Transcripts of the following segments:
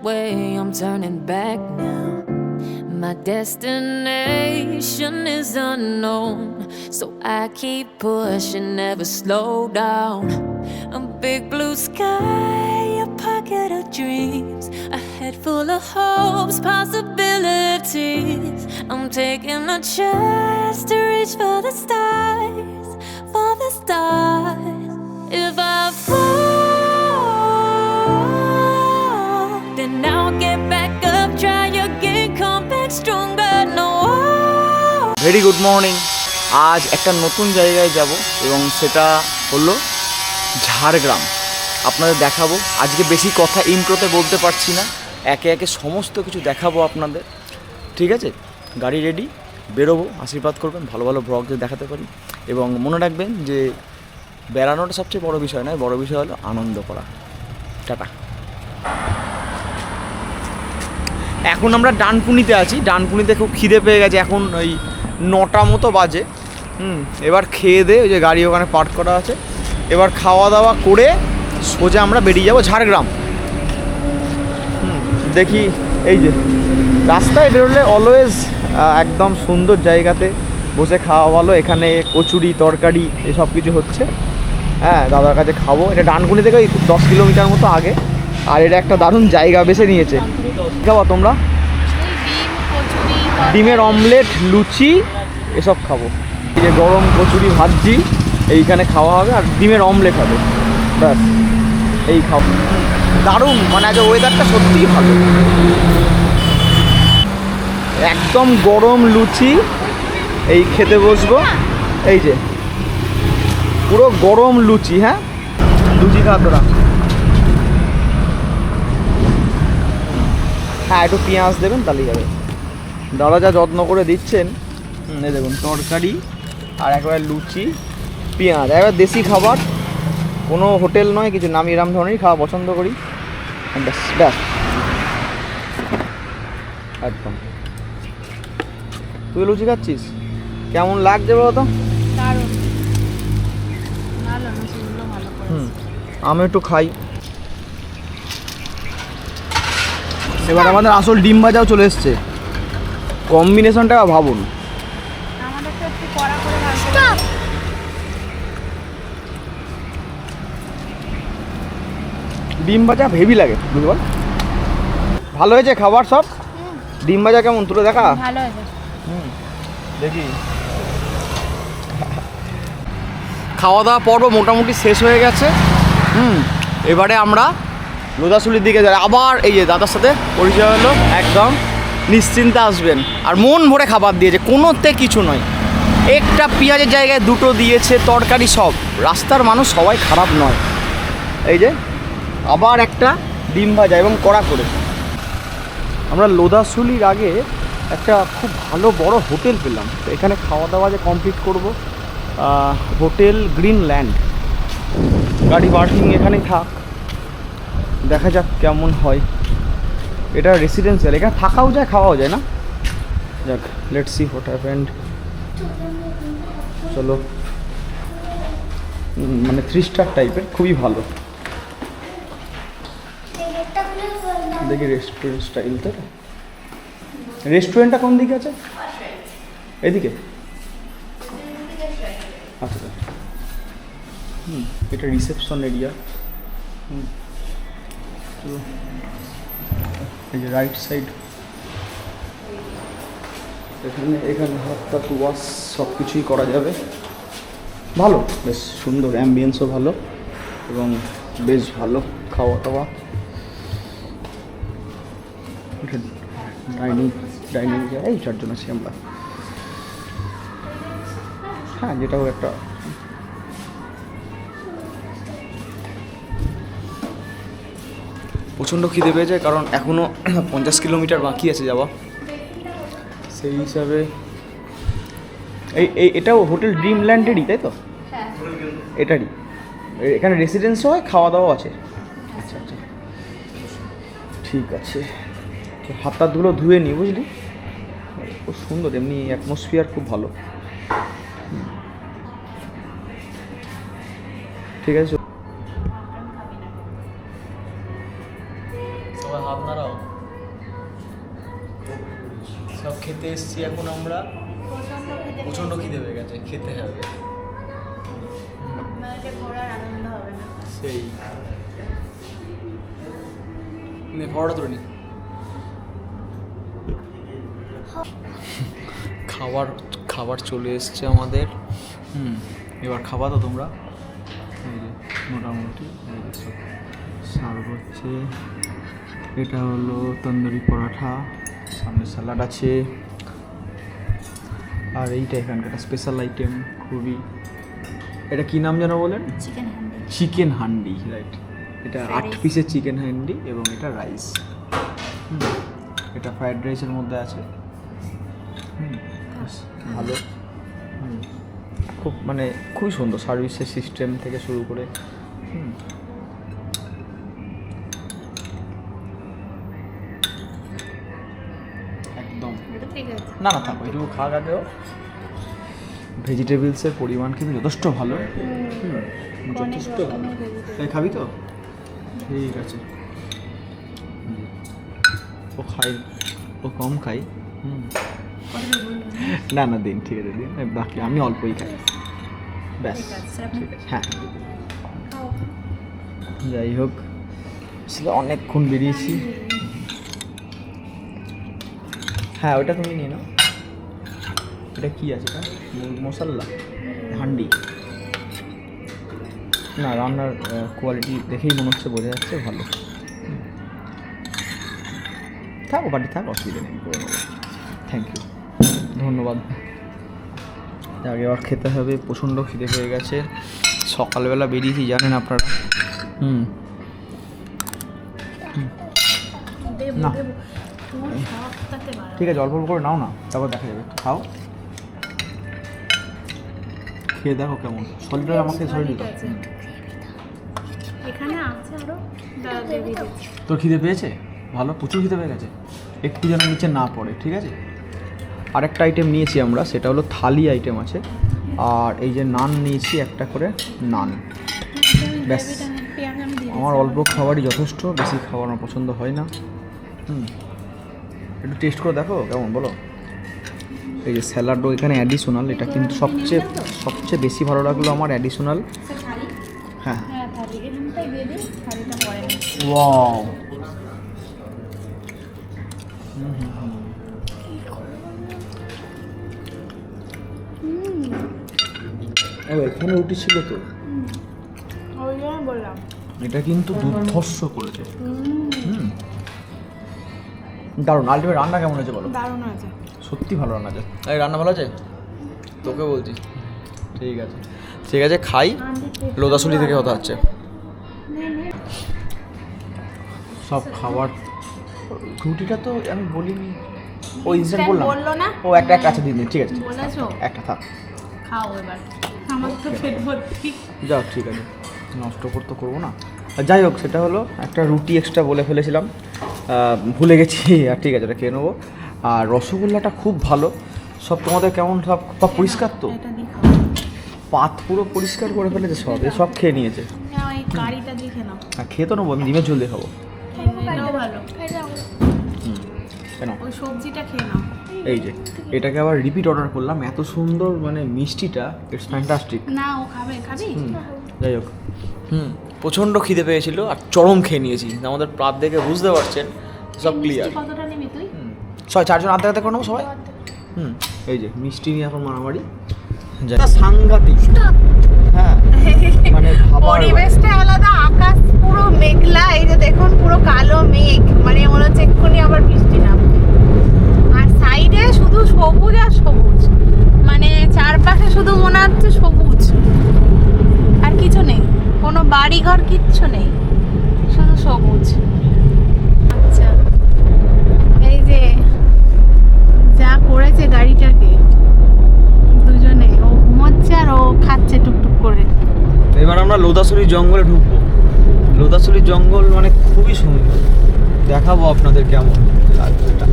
way I'm turning back now. My destination is unknown, so I keep pushing, never slow down. A big blue sky, a pocket of dreams, a head full of hopes, possibilities. I'm taking a chance to reach for the stars, for the stars. If I fall, then I'll get back up, try again, come back stronger. No. Very good morning. আজ একটা নতুন জায়গায় যাব এবং সেটা হলো ঝাড়গ্রাম। আপনাদের দেখাবো। আজকে বেশি কথা ইন্ট্রোতে বলতে পারছি না, একে একে সমস্ত কিছু দেখাবো আপনাদের। ঠিক আছে, গাড়ি রেডি, বেরোবো। আশীর্বাদ করবেন, ভালো ভালো ব্লগ যদি দেখাতে পারি। এবং মনে রাখবেন যে বেড়ানোটা সবচেয়ে বড় বিষয় নয়, বড় বিষয় হলো আনন্দ করা। টাটা। এখন আমরা ডানকুনিতে আছি। ডানকুনিতে খুব খিদে পেয়ে গেছে, এখন ওই 9টা মতো বাজে। এবার খেয়ে দে, ওই যে গাড়ি ওখানে পার্ক করা আছে, এবার খাওয়া দাওয়া করে সোজা আমরা বেরিয়ে যাব ঝাড়গ্রাম। দেখি, এই যে রাস্তায় বেরোলে অলওয়েজ একদম সুন্দর জায়গাতে বসে খাওয়া ভালো। এখানে কচুরি তরকারি এসব কিছু হচ্ছে। হ্যাঁ, দাদার কাছে খাবো। এটা ডানকুনি থেকে ওই 10 কিলোমিটার মতো আগে। আর এটা একটা দারুণ জায়গা বেছে নিয়েছে। খাবো তোমরা? ডিমের অমলেট, লুচি এসব খাবো। এই যে গরম কচুরি ভাজি এইখানে খাওয়া হবে, আর ডিমের অমলেট হবে, ব্যাস এই খাবো। দারুণ, মানে আজ ওয়েদারটা সত্যিই ভালো। একদম গরম লুচি এই খেতে বসবো। এই যে পুরো গরম লুচি। হ্যাঁ, লুচি খা তোরা। হ্যাঁ, একটু পেঁয়াজ দেবেন তাহলেই যাবে। দাদা যা যত্ন করে দিচ্ছেন। এই দেখুন, তরকারি আর একবার লুচি, পেঁয়াজ, একবার দেশি খাবার, কোনো হোটেল নয় কিছু, নামি এরম ধরনেরই খাওয়া পছন্দ করি। ব্যাস ব্যাস, একদম। তুই লুচি খাচ্ছিস, কেমন লাগছে বলো তো? আমি একটু খাই। এবার আমাদের আসল ডিম ভাজাও চলে এসছে। কম্বিনেশনটা ভাবুন। ডিম ভাজা হেভি লাগে, বুঝতে পার। ভালো হয়েছে খাবার সব। ডিম ভাজা কেমন তুলে দেখা। ভালো হয়েছে। দেখি। খাওয়া দাওয়া পর্ব মোটামুটি শেষ হয়ে গেছে। এবারে আমরা লোধাশুলির দিকে যাই। আবার এই যে দাদার সাথে পরিচয় হলো, একদম নিশ্চিন্তে আসবেন। আর মন ভরে খাবার দিয়েছে, কোনোতে কিছু নয়। একটা পেঁয়াজের জায়গায় দুটো দিয়েছে, তরকারি সব। রাস্তার মানুষ সবাই খারাপ নয়। এই যে আবার একটা ডিম ভাজা এবং কড়া করে। আমরা লোধাশুলির আগে একটা খুব ভালো বড় হোটেল পেলাম, তো এখানে খাওয়া দাওয়া যে কমপ্লিট করবো। Hotel Greenland. গাড়ি পার্কিং এখানেই থাক, দেখা যাক কেমন হয়। এটা রেসিডেন্সিয়াল, এখানে থাকাও যায় খাওয়াও যায় না। যাক, লেটস সি হোয়াট হ্যাপেন্ড। চলো, মানে 3 স্টার টাইপের, খুবই ভালো। দেখি রেস্টুরেন্ট স্টাইল। তো রেস্টুরেন্টটা কোন দিকে আছে? এদিকে? আচ্ছা, এটা রিসেপশন এরিয়া। এই যে রাইট সাইড, এখানে হাত টাত ওয়াশ সব কিছুই করা যাবে। ভালো, বেশ সুন্দর, অ্যাম্বিয়েন্সও ভালো এবং বেশ ভালো খাওয়া দাওয়া। ডাইনিং এই 4 জন আছি আমরা। হ্যাঁ, যেটাও একটা প্রচণ্ড খিদে পেয়ে যায়, কারণ এখনও 50 কিলোমিটার বাকি আছে যাওয়া। সেই হিসাবে এটাও হোটেল ড্রিমল্যান্ডেরই, তাই তো? এটারই, এখানে রেসিডেন্সও হয়, খাওয়া দাওয়াও আছে। আচ্ছা আচ্ছা, ঠিক আছে। হাত টাতগুলো ধুয়ে নিই, বুঝলি। খুব সুন্দর, এমনি অ্যাটমসফিয়ার খুব ভালো। ঠিক আছে। সবাই হাত নাড়াও। সব খেতে এসছি এখন আমরা, প্রচণ্ড খিদে পেয়ে গেছে, খেতে হবে। সেই পরোটা তুলে নি। খাবার খাবার চলে এসছে আমাদের। এবার খাবা তো তোমরা? এই যে মোটামুটি সার্ভ হচ্ছে। এটা হলো তন্দুরি পরাঠা, সামনে স্যালাড আছে, আর এইটা এখানকার স্পেশাল আইটেম খুবই। এটা কি নাম যেন বলেন? Chicken handi, right. এটা 8 পিসের চিকেন হান্ডি এবং এটা রাইস। এটা ফ্রাইড রাইসের মধ্যে আছে। ভালো, খুব মানে খুবই সুন্দর সার্ভিসের সিস্টেম থেকে শুরু করে। একদম না না থাকো, এটুকু খাওয়ার আগেও ভেজিটেবলসের পরিমাণ কিন্তু যথেষ্ট ভালো। যথেষ্ট ভালো। তাই খাবি তো? ঠিক আছে। ও খাই, ও কম খাই। না না দিন, ঠিক আছে দিন, বাকি আমি অল্পই খাই, ব্যাস। ঠিক আছে, হ্যাঁ। যাই হোক, আসলে অনেকক্ষণ বেরিয়েছি। হ্যাঁ ওটা তুমি নিয়ে নাও। এটা কি আছে? এটা মশলা হান্ডি। না, রান্নার কোয়ালিটি দেখেই মনে হচ্ছে, বোঝা যাচ্ছে ভালো। থাকো বাড়ি থাক, অসুবিধা নেই, করে নেবো। থ্যাংক ইউ, ধন্যবাদ। আগে আবার খেতে হবে, প্রচণ্ড খিদে পেয়ে গেছে। সকালবেলা বেরিয়েছি জানেন আপনারা। না ঠিক আছে, অল্প অল্প করে নাও না, তারপর দেখা যাবে। খাও, খেয়ে দেখো কেমন। সলিড আমাকে সলিড দাও। এখানে আছে আরো, তোর খিদে পেয়েছে? ভালো, প্রচুর খিদে পেয়ে গেছে। একটু যেন নিচে না পড়ে, ঠিক আছে? আরেকটা আইটেম নিয়েছি আমরা, সেটা হলো থালি আইটেম আছে। আর এই যে নান নিয়েছি, একটা করে নান। ব্যাস, আমার অল্প খাবারই যথেষ্ট, বেশি খাবার আমার পছন্দ হয় না। একটু টেস্ট করে দেখো কেমন, বলো। এই যে স্যালাডও এখানে অ্যাডিশনাল, এটা কিন্তু সবচেয়ে বেশি ভালো লাগলো আমার অ্যাডিশনাল। হ্যাঁ, ওয়াও। এখানে রুটি ছিল তো, এটা কিন্তু দুর্ধর্ষ করেছে। দারুণ। আলটিমেট রান্না কেমন হয়েছে বলো? দারুণ আছে, সত্যি ভালো রান্না আছে। এই রান্না ভালো আছে? তোকে বলছি। ঠিক আছে ঠিক আছে, খাই। লোদাসুলি থেকে কথা হচ্ছে। সব খাবার, রুটিটা তো আমি বলিনি, ও ইনস্ট্যান্ট বললাম। বললো না? ও একটা আছে দিন, ঠিক আছে বলেছো? একটা থাক, খাও এবার, আমার তো পেট ভর্তি। যাও, ঠিক আছে, নষ্ট করতে করবো না। যাই হোক, সেটা হলো একটা রুটি এক্সট্রা বলে ফেলেছিলাম, ভুলে গেছি। আর ঠিক আছে, এটা খেয়ে নেবো। আর রসগোল্লাটা খুব ভালো। সব তোমাদের কেমন, সব পরিষ্কার তো? পাত পুরো পরিষ্কার করে ফেলেছে, সব খেয়ে নিয়েছে। গাড়িটা দেখে নাও। আর খেয়ে তো নেবো, আমি ডিমের ঝোল দিয়ে খাবো। এটাও ভালো, কেন? ওই সবজিটা খেয়ে নাও। এই যে এটাকে আবার রিপিট অর্ডার করলাম, এত সুন্দর মানে মিষ্টিটা, ইটস ফ্যান্টাস্টিক। না ও খাবি? যাই হোক, প্রচণ্ড খিদে পেয়েছিল আর চরম খেয়ে নিয়েছি। আমাদের প্রাত দেখে বুঝতে পারছেন, সব ক্লিয়ার। কতটা নিবি তুই? 4জন আনতে আনতে করে নেবো সবাই। এই যে মিষ্টি নিয়ে এখন মারামারি, সাংঘাতিক। হ্যাঁ, মানে পরিবেশটা আলাদা, আকাশ পুরো মেঘলা। এই যে দেখুন, পুরো কালো মেঘ, মানে মনে হচ্ছে এক্ষুনি আবার বৃষ্টি নামবে। আর সাইডে শুধু সবুজ আর সবুজ, মানে চারপাশে শুধু মনে হচ্ছে সবুজ, আর কিছু নেই, কোনো বাড়িঘর কিচ্ছু নেই, শুধু সবুজ। আচ্ছা, এই যে যা করেছে গাড়িটাকে দুজনে, ও ঘুমোচ্ছে আর ও খাচ্ছে টুকটুক করে। এবার আমরা লোদাসুলি জঙ্গলে ঢুকবো। লোদাসুলি জঙ্গল মানে খুবই সুন্দর, দেখাবো আপনাদের কেমন লাগবে এটা।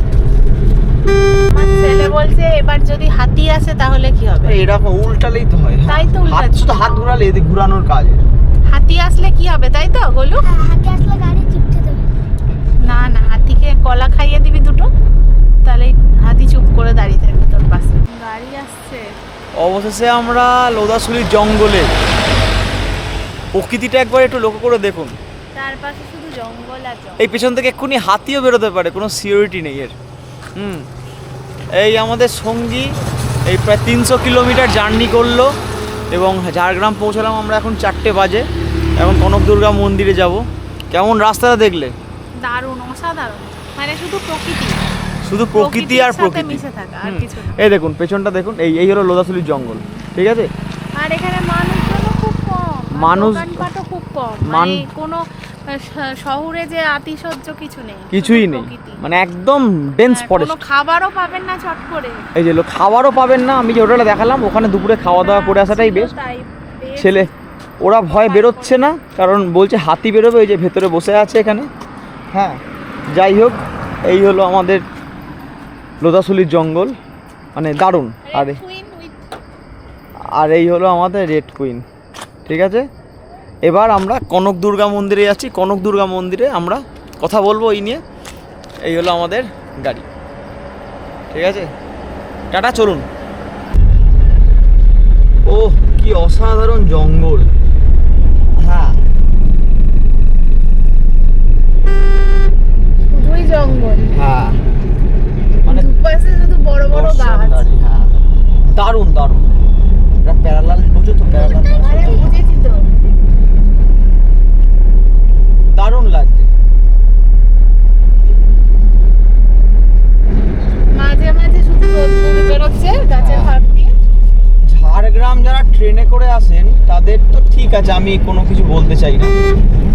আমার ছেলে বলছে এবার যদি হাতি আসে তাহলে কি হবে? এরকম উল্টালেই তো হয়। তাই তো উল্টাচ্ছি। শুধু হাত ঘোরালে, এদিকে ঘুরানোর কাজ। হাতি আসলে কি হবে, তাই তো গোলু? হাতি আসলে গাড়ি চিপতে দেবে। না না, কলা খাইয়ে দিবি দুটো, তাহলে হাতি চুপ করে দাঁড়িয়ে থাকবে তোর পাশে। গাড়ি আসছে। অবশেষে আমরা লোদাশুলির জঙ্গলে, প্রকৃতিটা একবার একটু লক্ষ্য করে দেখুন, চারপাশে শুধু জঙ্গল আর জঙ্গল। এই পেছন থেকে এক্ষুনি হাতিও বেরোতে পারে, কোনো সিকিউরিটি নেই এর। এই আমাদের সঙ্গী এই প্রায় 300 কিলোমিটার জার্নি করলো এবং ঝাড়গ্রাম পৌঁছালাম আমরা এখন 4টে বাজে। এখন কনক দুর্গা মন্দিরে যাব। কেমন রাস্তাটা দেখলে? দারুণ, অসাধারণ, মানে শুধু প্রকৃতি, শুধু প্রকৃতি আর সাথে প্রকৃতি। মিশে থাকা, আর কিছু না। এই দেখুন পেছনটা দেখুন, এই হলো লোদাশুলির জঙ্গল, ঠিক আছে? আর এখানে মানুষজনও খুব কম, দোকানপাটও খুব কম, মানে কোনো শহরে যে আতিশয্য কিছু নেই, কিছুই নেই, মানে একদম ডেন্স ফরেস্ট। কোনো খাবারও পাবেন না চট করে। এই যে খাবারও পাবেন না। আমি যে হোটেলে দেখালাম ওখানে দুপুরে খাওয়া দাওয়া করে আসাটাই বেশ। ছেলে ওরা ভয় বেরোচ্ছে না, কারণ বলছে হাতি বেরোবে, ওই যে ভেতরে বসে আছে এখানে। হ্যাঁ, যাই হোক, এই হলো আমাদের লোদাশুলির জঙ্গল, মানে দারুণ। আর এই হলো আমাদের রেড কুইন, ঠিক আছে? এবার আমরা কনক দুর্গা মন্দিরে যাচ্ছি। কনক দুর্গা মন্দিরে আমরা কথা বলবো এই নিয়ে। এই হলো আমাদের গাড়ি, ঠিক আছে? টাটা, চলুন। ও কি অসাধারণ জঙ্গল! হ্যাঁ, শুধুই জঙ্গল, হ্যাঁ, মানে দুপাশে শুধু বড় বড় গাছ। হ্যাঁ, দারুণ দারুণ। এটা প্যারালাল, বুঝো তো? প্যারালাল আরে বুঝেছি তো, দারুণ লাগছে। মাঝে মাঝে শুধু রোদ বেরোচ্ছে গাছের ফাঁক দিয়ে। ঝাড়গ্রাম যারা ট্রেনে করে আসেন তাদের তো ঠিক আছে, আমি কোনো কিছু বলতে চাই না,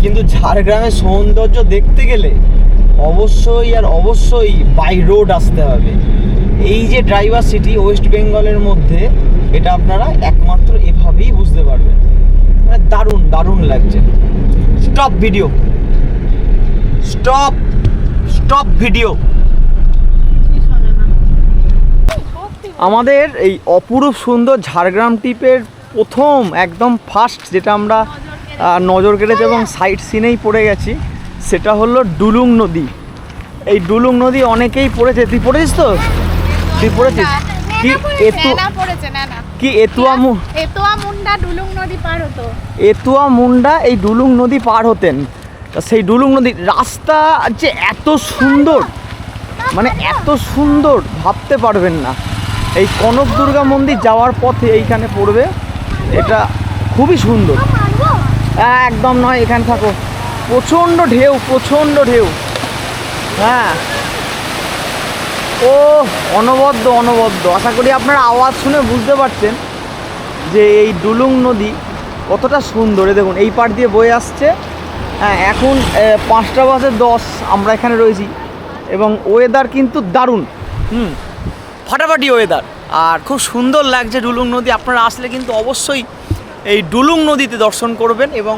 কিন্তু ঝাড়গ্রামের সৌন্দর্য দেখতে গেলে অবশ্যই আর অবশ্যই বাই রোড আসতে হবে। এই যে ড্রাইভার সিটি ওয়েস্ট বেঙ্গলের মধ্যে, এটা আপনারা একমাত্র এভাবেই বুঝতে পারবেন। মানে দারুণ দারুণ লাগছে। Stop video, stop stop video. কিছুই শোনে না। আমাদের এই অপরূপ সুন্দর ঝাড়গ্রাম ট্রিপের প্রথম একদম ফার্স্ট যেটা আমরা নজর কেটেছি এবং সাইট সিনেই পড়ে গেছি, সেটা হলো ডুলুং নদী। এই ডুলুং নদী অনেকেই পড়েছে। তুই পড়েছিস তো? তুই পড়েছিস কি? কি এতুয়া মুন্ডা ডুলুং নদী পার হতো। এতুয়া মুন্ডা এই ডুলুং নদী পার হতেন। তা সেই ডুলুং নদীর রাস্তা যে এত সুন্দর, মানে এত সুন্দর ভাবতে পারবেন না। এই কনক দুর্গা মন্দির যাওয়ার পথে এইখানে পড়বে, এটা খুবই সুন্দর। একদম নয়, এখানে থাকো। প্রচণ্ড ঢেউ, প্রচণ্ড ঢেউ। হ্যাঁ, ও অনবদ্য অনবদ্য। আশা করি আপনারা আওয়াজ শুনে বুঝতে পারছেন যে এই ডুলুং নদী কতটা সুন্দর। দেখুন এই পাড় দিয়ে বয়ে আসছে। হ্যাঁ, এখন 5:10 আমরা এখানে রয়েছি এবং ওয়েদার কিন্তু দারুণ, ফাটাফাটি ওয়েদার, আর খুব সুন্দর লাগছে ডুলুং নদী। আপনারা আসলে কিন্তু অবশ্যই এই ডুলুং নদীতে দর্শন করবেন এবং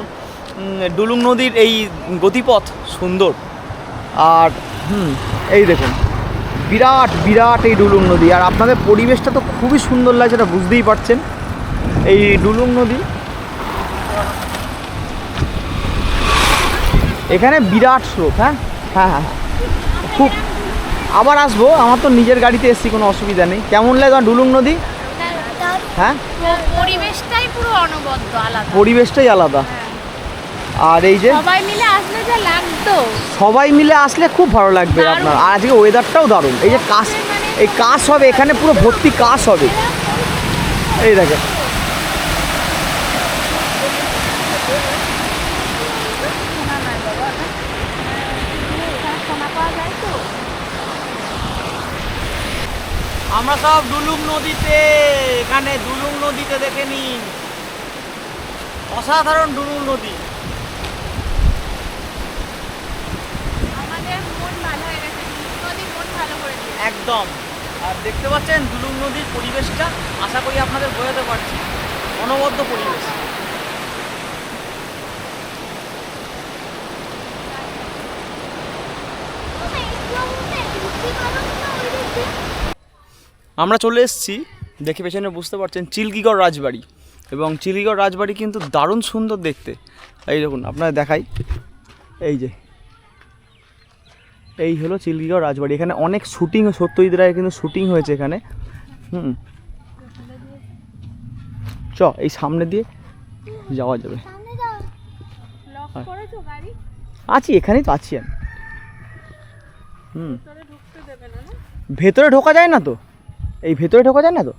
ডুলুং নদীর এই গতিপথ সুন্দর। আর এই দেখুন বিরাট বিরাট এই ডুলুং নদী, আর আপনাদের পরিবেশটা তো খুবই সুন্দর লাগছে, এটা বুঝতেই পারছেন। এই ডুলুং নদী, এখানে বিরাট স্রোত। হ্যাঁ হ্যাঁ হ্যাঁ, খুব। আবার আসবো, আমার তো নিজের গাড়িতে এসছি, কোনো অসুবিধা নেই। কেমন লাগে আমার ডুলুং নদী? হ্যাঁ, পরিবেশটাই পুরো অনবদ্য, আলাদা, পরিবেশটাই আলাদা। আর এই যে সবাই মিলে আসলে যা লাগতো, সবাই মিলে আসলে খুব ভালো লাগবে আপনার। আর আজকে ওয়েদারটাও দারুণ। এই যে কাশ, এই কাশ হবে এখানে, পুরো ভর্তি কাশ হবে। এই দেখেন, আমরা সব ডুলুং নদীতে, এখানে ডুলুং নদীতে দেখে নিন, অসাধারণ ডুলুং নদী। আমাদের মন ভালো হয়ে গেছে, নদী মন ভালো করে দিয়েছে একদম। আর দেখতে পাচ্ছেন ডুলুং নদীর পরিবেশটা, আশা করি আপনাদের বোঝাতে পারছি, অনবদ্য পরিবেশ। আমরা চলে এসেছি, দেখে পেছনে বুঝতে পারছেন, চিল্কিগড় রাজবাড়ি। এবং চিল্কিগড় রাজবাড়ি কিন্তু দারুণ সুন্দর দেখতে। এই দেখুন আপনারা দেখাই, এই যে এই হলো চিল্কিগড় রাজবাড়ি। এখানে অনেক শুটিং, সত্যজিৎ রায়ের কিন্তু শুটিং হয়েছে এখানে। এই সামনে দিয়ে যাওয়া যাবে। আছি, এখানেই তো আছি আমি। ভেতরে ঢোকা যায় না তো, এই ভেতরে ঢোকা যায় না তো।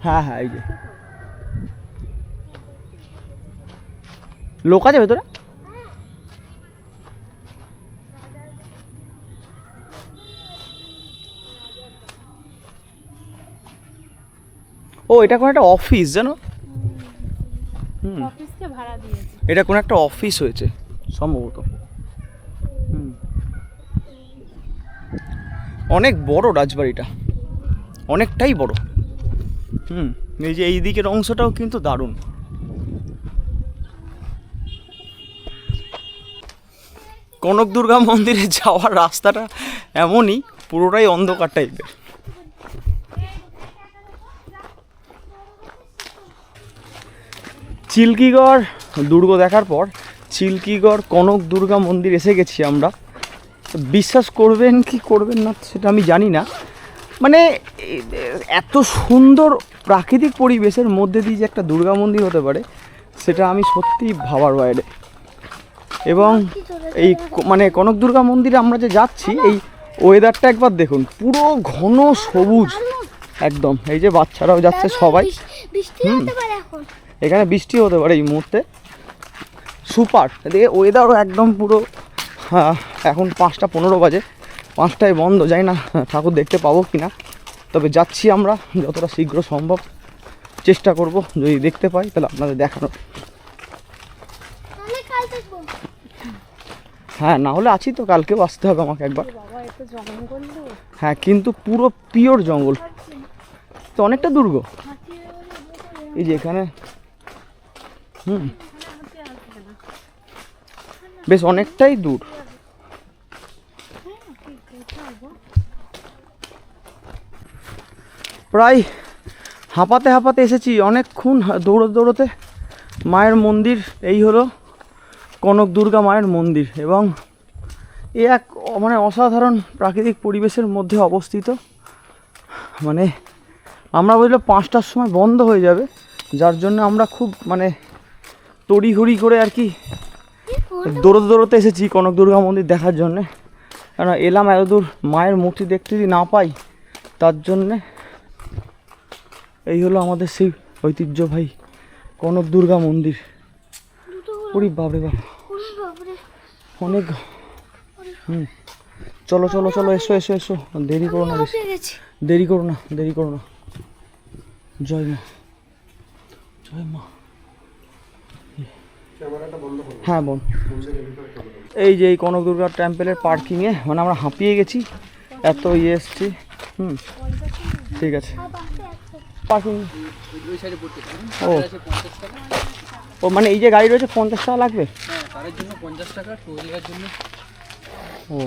হ্যাঁ হ্যাঁ, এই যে লোক আছে ভেতরে। ও, এটা কোনো একটা অফিস জানো। এটা কোনো একটা অফিস হয়েছে সম্ভবত। অনেক বড় রাজবাড়িটা, অনেকটাই বড়। এই যে এই দিকের অংশটাও কিন্তু দারুণ। কনক দুর্গা মন্দিরে যাওয়ার রাস্তাটা এমনই, পুরোটাই অন্ধকার টাইপের। চিল্কিগড় দুর্গ দেখার পর চিল্কিগড় কনক দুর্গা মন্দির এসে গেছি আমরা। বিশ্বাস করবেন কি করবেন না সেটা আমি জানি না, মানে এত সুন্দর প্রাকৃতিক পরিবেশের মধ্যে দিয়ে যে একটা দুর্গা মন্দির হতে পারে সেটা আমি সত্যিই ভাবার বাইরে। এবং এই মানে কনক দুর্গা মন্দিরে আমরা যে যাচ্ছি, এই ওয়েদারটা একবার দেখুন, পুরো ঘন সবুজ একদম। এই যে বাচ্চারাও যাচ্ছে সবাই। এখানে বৃষ্টি হতে পারে এই মুহূর্তে, সুপার। এদিকে ওয়েদারও একদম পুরো, এখন 5:15 বাজে, 5টায় বন্ধ। যাই না ঠাকুর দেখতে পাবো কিনা, তবে যাচ্ছি আমরা যতটা শীঘ্র সম্ভব, চেষ্টা করব যদি দেখতে পাই তাহলে আপনাদের দেখানোর। হ্যাঁ, না হলে আছি তো, কালকেও আসতে হবে আমাকে একবার। হ্যাঁ, কিন্তু পুরো পিওর জঙ্গল তো, অনেকটা দুর্গ এই যে এখানে। বেশ অনেকটাই দূর। প্রায় হাঁপাতে হাঁপাতে এসেছি, অনেকক্ষণ দৌড়তে দৌড়তে। মায়ের মন্দির এই হলো কনক দুর্গা মায়ের মন্দির, এবং এ এক মানে অসাধারণ প্রাকৃতিক পরিবেশের মধ্যে অবস্থিত। মানে আমরা বুঝলে 5টার সময় বন্ধ হয়ে যাবে, যার জন্য আমরা খুব মানে তড়িঘড়ি করে আর কি দৌড়তে দৌড়তে এসেছি কনক দুর্গা মন্দির দেখার জন্যে। কেন এলাম এত দূর, মায়ের মূর্তি দেখতে যদি না পাই, তার জন্যে। এই হলো আমাদের সেই ঐতিহ্যবাহী কনক দুর্গা মন্দির। ওরে বাপরে বাপ, অনেক। চলো চলো চলো, এসো এসো এসো, দেরি করো না, দেরি করো না, দেরি করো না। জয় মা, জয় মা। হ্যাঁ বোন, এই যে এই কনক দুর্গা টেম্পলের পার্কিংয়ে, মানে আমরা হাঁপিয়ে গেছি, এত এসছি। ঠিক আছে, পার্কিং। ও মানে এই যে গাড়ি রয়েছে 50 টাকা লাগবে। ও,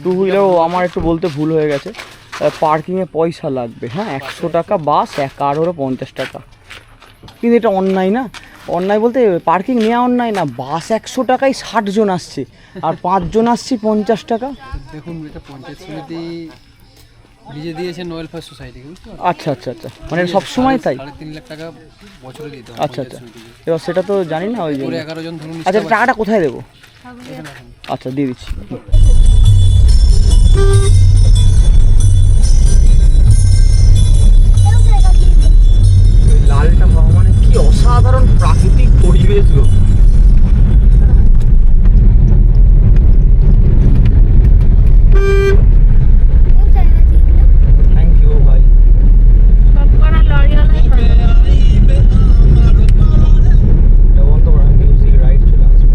টু হুইলারও আমার একটু বলতে ভুল হয়ে গেছে, পার্কিংয়ে পয়সা লাগবে। হ্যাঁ, 100 টাকা বাস, এক কার হলো 50 টাকা। কিন্তু এটা অন্যায় না, অন্যায় বলতে পার্কিং নেওয়া অন্যায় না। বাস 100 টাকায় 60 জন আসছে, আর 5 জন আসছি 50 টাকা। দেখুন, এটা পঞ্চায়েত সমিতি লিজে দিয়েছে নয়েল ফার্স্ট সোসাইটি। আচ্ছা আচ্ছা আচ্ছা, মানে সবসময় তাই? 3.5 লাখ টাকা বছরে দিতে হবে। আচ্ছা আচ্ছা, এবার সেটা তো জানি না। ওই 11 জন ধরুন। আচ্ছা, টাকাটা কোথায় দেবো? আচ্ছা, দিয়ে দিচ্ছি। লালটা হওয়া মানে কি অসাধারণ প্রাকৃতিক পরিবেশ গো। থ্যাংক ইউ ভাই। মিউজিক রাইট চলে আসবে।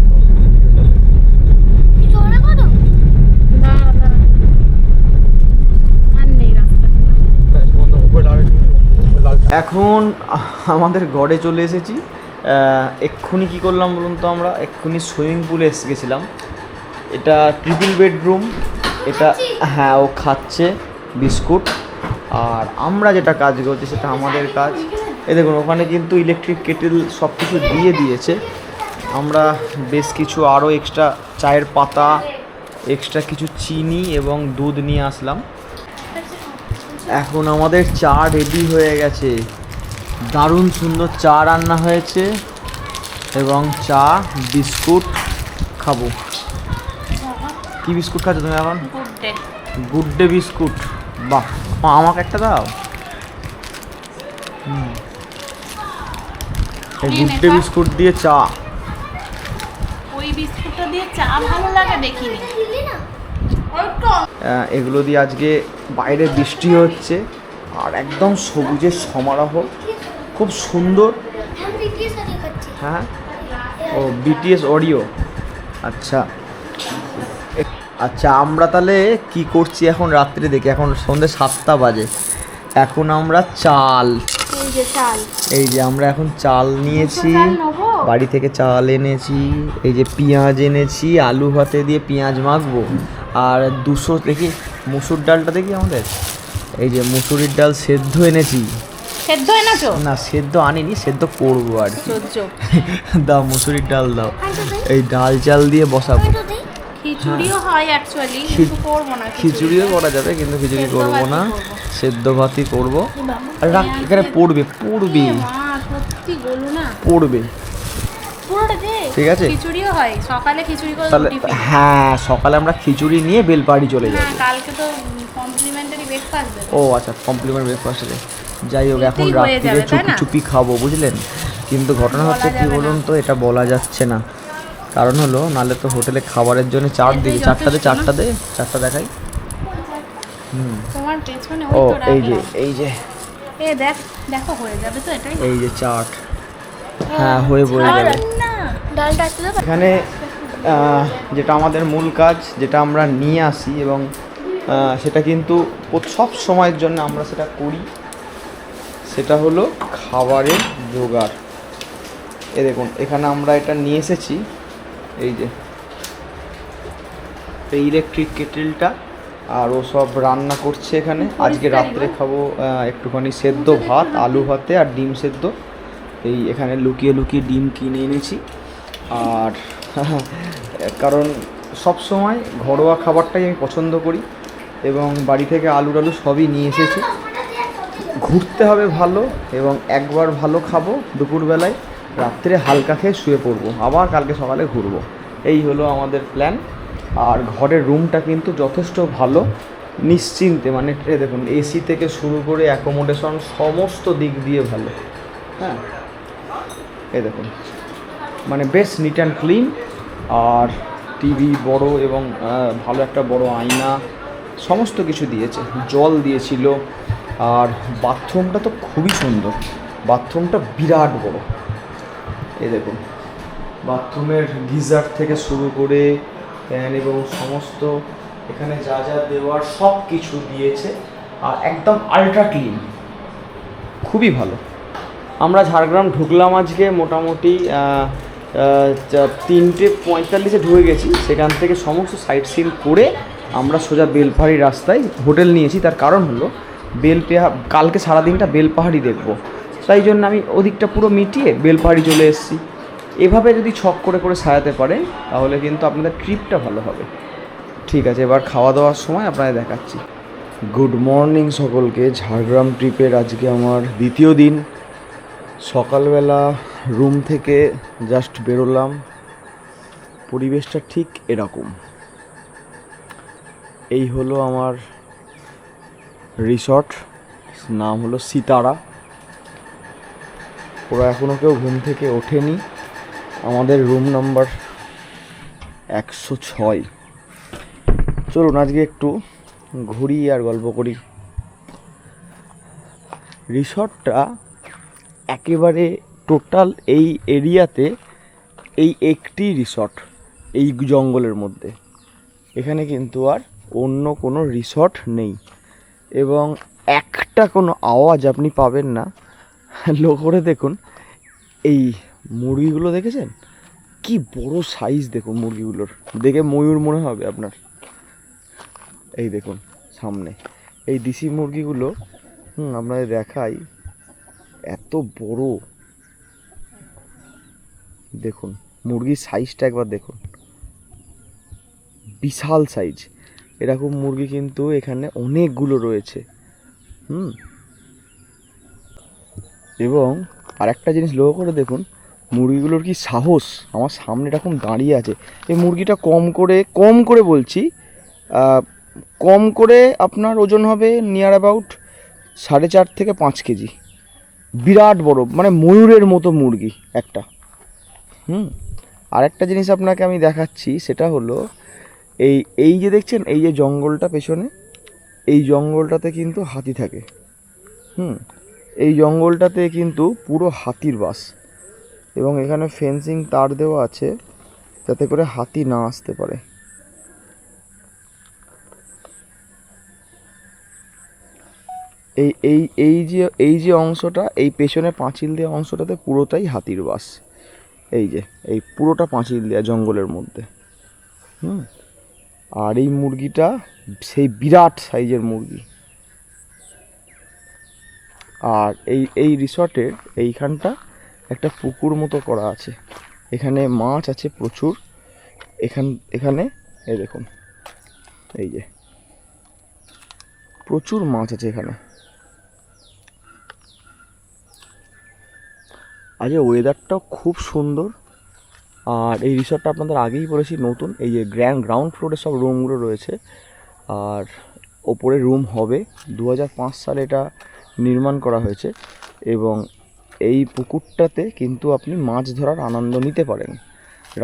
এখন আমাদের ঘরে চলে এসেছি। এক্ষুনি কি করলাম বলুন তো, আমরা এক্ষুনি সুইমিং পুলে এসে গেছিলাম। এটা ট্রিপল বেডরুম এটা। হ্যাঁ, ও খাচ্ছে বিস্কুট, আর আমরা যেটা কাজ করছি সেটা আমাদের কাজ। এই দেখুন ওখানে কিন্তু ইলেকট্রিক কেটেল সব কিছু দিয়ে দিয়েছে। আমরা বেশ কিছু আরও এক্সট্রা চায়ের পাতা, এক্সট্রা কিছু চিনি এবং দুধ নিয়ে আসলাম। এখন আমাদের চা রেডি হয়ে গেছে, দারুণ সুন্দর চা রান্না হয়েছে এবং চা বিস্কুট খাবো। কি বিস্কুট খাচ্ছ তুমি এখন? Good day biscuit. বাহ, আমাকে একটা দাও। গুড ডে বিস্কুট দিয়ে চা। ওই বিস্কুটটা দিয়ে চা ভালো লাগে দেখিনি। এগুলো দিয়ে আজকে বাইরে বৃষ্টি হচ্ছে আর একদম সবুজের সমারোহ, খুব সুন্দর। হ্যাঁ, ও বিটিএস অডিও। আচ্ছা আচ্ছা, আমরা তাহলে কি করছি এখন রাত্রে দেখি, এখন সন্ধ্যে 7টা বাজে। এখন আমরা চাল, এই যে আমরা এখন চাল নিয়েছি, বাড়ি থেকে চাল এনেছি, এই যে পেঁয়াজ এনেছি, আলু ভাতে দিয়ে পেঁয়াজ মাখবো। আর 200 দেখি মুসুর ডালটা দেখি আমাদের, এই যে মুসুরির ডাল সেদ্ধ এনেছি। সেদ্ধ এনেছো? না সেদ্ধ আনিনি, সেদ্ধ করবো আর কি। দাও মুসুরির ডাল দাও, এই ডাল চাল দিয়ে বসাবো। খিচুড়িও হয় অ্যাকচুয়ালি, কিন্তু করব না। খিচুড়িও করা যাবে কিন্তু খিচুড়ি করবো না, সেদ্ধ ভাতই করবো। আর এখানে পড়বে পড়বে সত্যি বলো না, পড়বে পুরোটা দে। ঠিক আছে, খিচুড়িও হয় সকালে, খিচুড়ি করে তাহলে টিফিন। হ্যাঁ সকালে আমরা খিচুড়ি নিয়ে বেলপাহাড়ি চলে যাবো। হ্যাঁ, কালকে তো কমপ্লিমেন্টারি ব্রেকফাস্ট দেবে। ও আচ্ছা, কমপ্লিমেন্ট ব্রেকফাস্ট আছে। যাই হোক, এখন এতেই হয়ে রাত্রিরে যাবে, তাই চুপি না? চুপি খাবো, বুঝলেন। কিন্তু ঘটনা হচ্ছে কি বলুন তো, এটা বলা যাচ্ছে না। কারণ হলো নাহলে তো হোটেলে খাবারের জন্য চার্ট দিবি। চারটা দেখাই। তোমার পেছনে ও ওই তো এই যে রাখলাম। এই যে এ দেখো হয়ে যাবে তো এটাই। এই যে চার্ট, হ্যাঁ হয়ে যাবে। না ডালটা একটু দাও। এখানে যেটা আমাদের মূল কাজ, যেটা আমরা নিয়ে আসি এবং সেটা কিন্তু সব সময়ের জন্য আমরা সেটা করি, সেটা হলো খাবারের জোগাড়। এ দেখুন এখানে আমরা এটা নিয়ে এসেছি, এই যে এই ইলেকট্রিক কেটেলটা, আর ও সব রান্না করছে এখানে। আজকে রাত্রে খাবো একটুখানি সেদ্ধ ভাত, আলু ভাতে আর ডিম সেদ্ধ। এই এখানে লুকিয়ে লুকিয়ে ডিম কিনে এনেছি। আর কারণ সব সময় ঘরোয়া খাবারটাই আমি পছন্দ করি এবং বাড়ি থেকে আলু টালু সবই নিয়ে এসেছি। ঘুরতে হবে ভালো এবং একবার ভালো খাবো দুপুরবেলায়, রাত্রে হালকা খেয়ে শুয়ে পড়বো, আবার কালকে সকালে ঘুরবো। এই হলো আমাদের প্ল্যান। আর ঘরের রুমটা কিন্তু যথেষ্ট ভালো, নিশ্চিন্তে, মানে দেখুন এসি থেকে শুরু করে অ্যাকোমোডেশন সমস্ত দিক দিয়ে ভালো। হ্যাঁ এই দেখুন, মানে বেশ নিট অ্যান্ড ক্লিন। আর টিভি বড় এবং ভালো একটা বড় আয়না, সমস্ত কিছু দিয়েছে, জল দিয়েছিল। আর বাথরুমটা তো খুবই সুন্দর, বাথরুমটা বিরাট বড়। এই দেখুন বাথরুমের গিজার থেকে শুরু করে ফ্যান এবং সমস্ত এখানে যা যা দেওয়ার সব কিছু দিয়েছে। আর একদম আলট্রা ক্লিন, খুবই ভালো। আমরা ঝাড়গ্রাম ঢুকলাম আজকে মোটামুটি 3:45 ঢুকে গেছি। সেখান থেকে সমস্ত সাইট সিন করে আমরা সোজা বেলপাহাড়ি রাস্তায় হোটেল নিয়েছি। তার কারণ হলো কালকে সারাদিনটা বেলপাহাড়ি দেখবো, তাই জন্য আমি ওদিকটা পুরো মিটিয়ে বেলপাহাড়ি চলে এসেছি। এভাবে যদি ছক করে করে সাজাতে পারে তাহলে কিন্তু আপনাদের ট্রিপটা ভালো হবে। ঠিক আছে, এবার খাওয়া দাওয়ার সময় আপনাদের দেখাচ্ছি। গুড মর্নিং সকলকে। ঝাড়গ্রাম ট্রিপের আজকে আমার দ্বিতীয় দিন। সকালবেলা রুম থেকে জাস্ট বেরোলাম, পরিবেশটা ঠিক এরকম। এই হলো আমার রিসর্ট, নাম হলো সিতারা। ওরা এখনও কেউ ঘুম থেকে ওঠেনি। আমাদের রুম নাম্বার 106। চলুন আজকে একটু ঘুরি আর গল্প করি। রিসর্টটা একেবারে টোটাল এই এরিয়াতে এই একটি রিসর্ট, এই জঙ্গলের মধ্যে। এখানে কিন্তু আর অন্য কোনো রিসর্ট নেই এবং একটা কোনো আওয়াজ আপনি পাবেন না। লো করে দেখুন, এই মুরগিগুলো দেখেছেন কি বড় সাইজ, দেখুন মুরগিগুলোর, দেখে ময়ূর মনে হবে আপনার। এই দেখুন সামনে এই দেশি মুরগিগুলো, আপনাদের দেখাই। এত বড়, দেখুন মুরগির সাইজটা একবার দেখুন, বিশাল সাইজ। এরকম মুরগি কিন্তু এখানে অনেকগুলো রয়েছে। এবং আরেকটা জিনিস লক্ষ্য করে দেখুন, মুরগিগুলোর কি সাহস, আমার সামনে এরকম দাঁড়িয়ে আছে। এই মুরগিটা কম করে বলছি, কম করে আপনার ওজন হবে নিয়ার অ্যাবাউট 4.5 থেকে 5 কেজি। বিরাট বড়, মানে ময়ূরের মতো মুরগি একটা। আরেকটা জিনিস আপনাকে আমি দেখাচ্ছি, সেটা হলো এই যে দেখছেন, এই যে জঙ্গলটা পেছনে, এই জঙ্গলটাতে কিন্তু হাতি থাকে। এই জঙ্গলটাতে কিন্তু পুরো হাতির বাস, এবং এখানে ফেন্সিং তার দেওয়া আছে যাতে করে হাতি না আসতে পারে। এই যে অংশটা, এই পেছনে পাঁচিল দেওয়া অংশটাতে পুরোটাই হাতির বাস। এই পুরোটা পাঁচিল দেওয়া জঙ্গলের মধ্যে। আর এই মুরগিটা সেই বিরাট সাইজের মুরগি। আর এই রিসর্টের এইখানটা একটা পুকুর মতো করা আছে, এখানে মাছ আছে প্রচুর। এখানে এই দেখুন, এই যে প্রচুর মাছ আছে এখানে। আজ ওয়েদারটাও খুব সুন্দর। আর এই রিসর্টটা আপনাদের আগেই বলেছি নতুন, এই যে গ্রাউন্ড ফ্লোরে সব রুমগুলো রয়েছে, আর ওপরে রুম হবে। 2005 সালে এটা নির্মাণ করা হয়েছে, এবং এই পুকুরটাতে কিন্তু আপনি মাছ ধরার আনন্দ নিতে পারেন।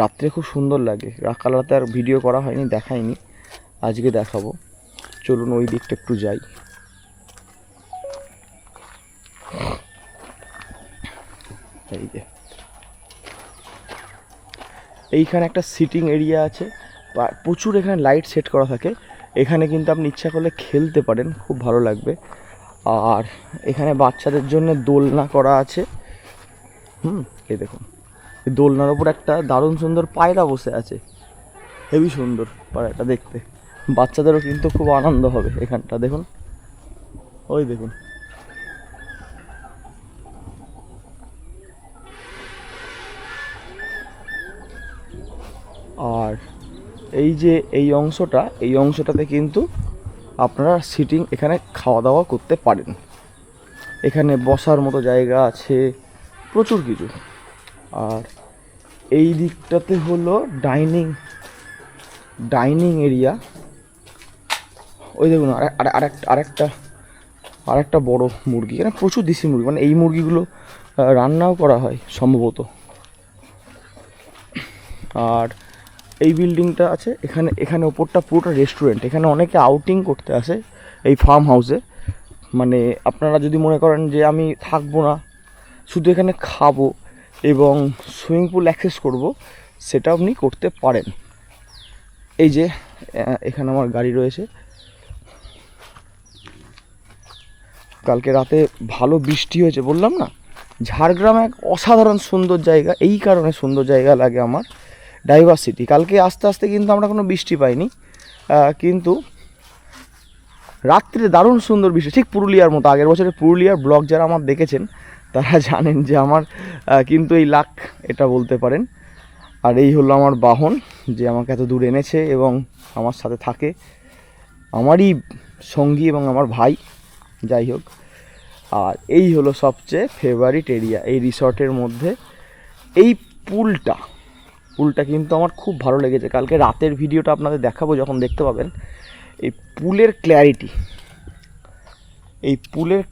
রাত্রে খুব সুন্দর লাগে। কাল রাতে আর ভিডিও করা হয়নি, দেখাইনি, আজকে দেখাবো। চলুন ওই দিকটা একটু যাই। এই যে এইখানে একটা সিটিং এরিয়া আছে, প্রচুর এখানে লাইট সেট করা থাকে। এখানে কিন্তু আপনি ইচ্ছা করলে খেলতে পারেন, খুব ভালো লাগবে। আর এখানে বাচ্চাদের জন্য দোলনা করা আছে। এই দেখুন, এই দোলনার ওপর একটা দারুণ সুন্দর পায়রা বসে আছে, হেবি সুন্দর পায়রাটা দেখতে। বাচ্চাদেরও কিন্তু খুব আনন্দ হবে এখানটা। দেখুন, ওই দেখুন, আর এই যে এই অংশটাতে কিন্তু আপনারা সিটিং, এখানে খাওয়া দাওয়া করতে পারেন। এখানে বসার মতো জায়গা আছে প্রচুর কিছু। আর এই দিকটাতে হলো ডাইনিং এরিয়া। ওই দেখুন আরেকটা বড় মুরগি, এখানে প্রচুর দেশি মুরগি, মানে এই মুরগিগুলো রান্নাও করা হয় সম্ভবত। আর এই বিল্ডিংটা আছে, এখানে ওপরটা পুরোটা রেস্টুরেন্ট। এখানে অনেকে আউটিং করতে আসে এই ফার্ম হাউসে। মানে আপনারা যদি মনে করেন যে আমি থাকবো না, শুধু এখানে খাবো এবং সুইমিং পুল অ্যাক্সেস করব, সেটা আপনি করতে পারেন। এই যে এখানে আমার গাড়ি রয়েছে। কালকে রাতে ভালো বৃষ্টি হয়েছে, বললাম না। ঝাড়গ্রাম এক অসাধারণ সুন্দর জায়গা, এই কারণে সুন্দর জায়গা লাগে আমার, ডাইভার্সিটি। কালকে আস্তে আস্তে কিন্তু আমরা কোনো বৃষ্টি পাইনি, কিন্তু রাত্রে দারুণ সুন্দর বৃষ্টি, ঠিক পুরুলিয়ার মতো। আগের বছরে পুরুলিয়ার ব্লগ যারা আমার দেখেছেন তারা জানেন যে আমার কিন্তু এই লাক, এটা বলতে পারেন। আর এই হলো আমার বাহন, যে আমাকে এত দূর এনেছে এবং আমার সাথে থাকে, আমারই সঙ্গী এবং আমার ভাই, যাই হোক। আর এই হলো সবচেয়ে ফেভারিট এরিয়া এই রিসর্টের মধ্যে, এই পুলটা কিন্তু আমার খুব ভালো লেগেছে। কালকে রাতের ভিডিওটা আপনাদের দেখাবো যখন দেখতে পাবেন। এই পুলের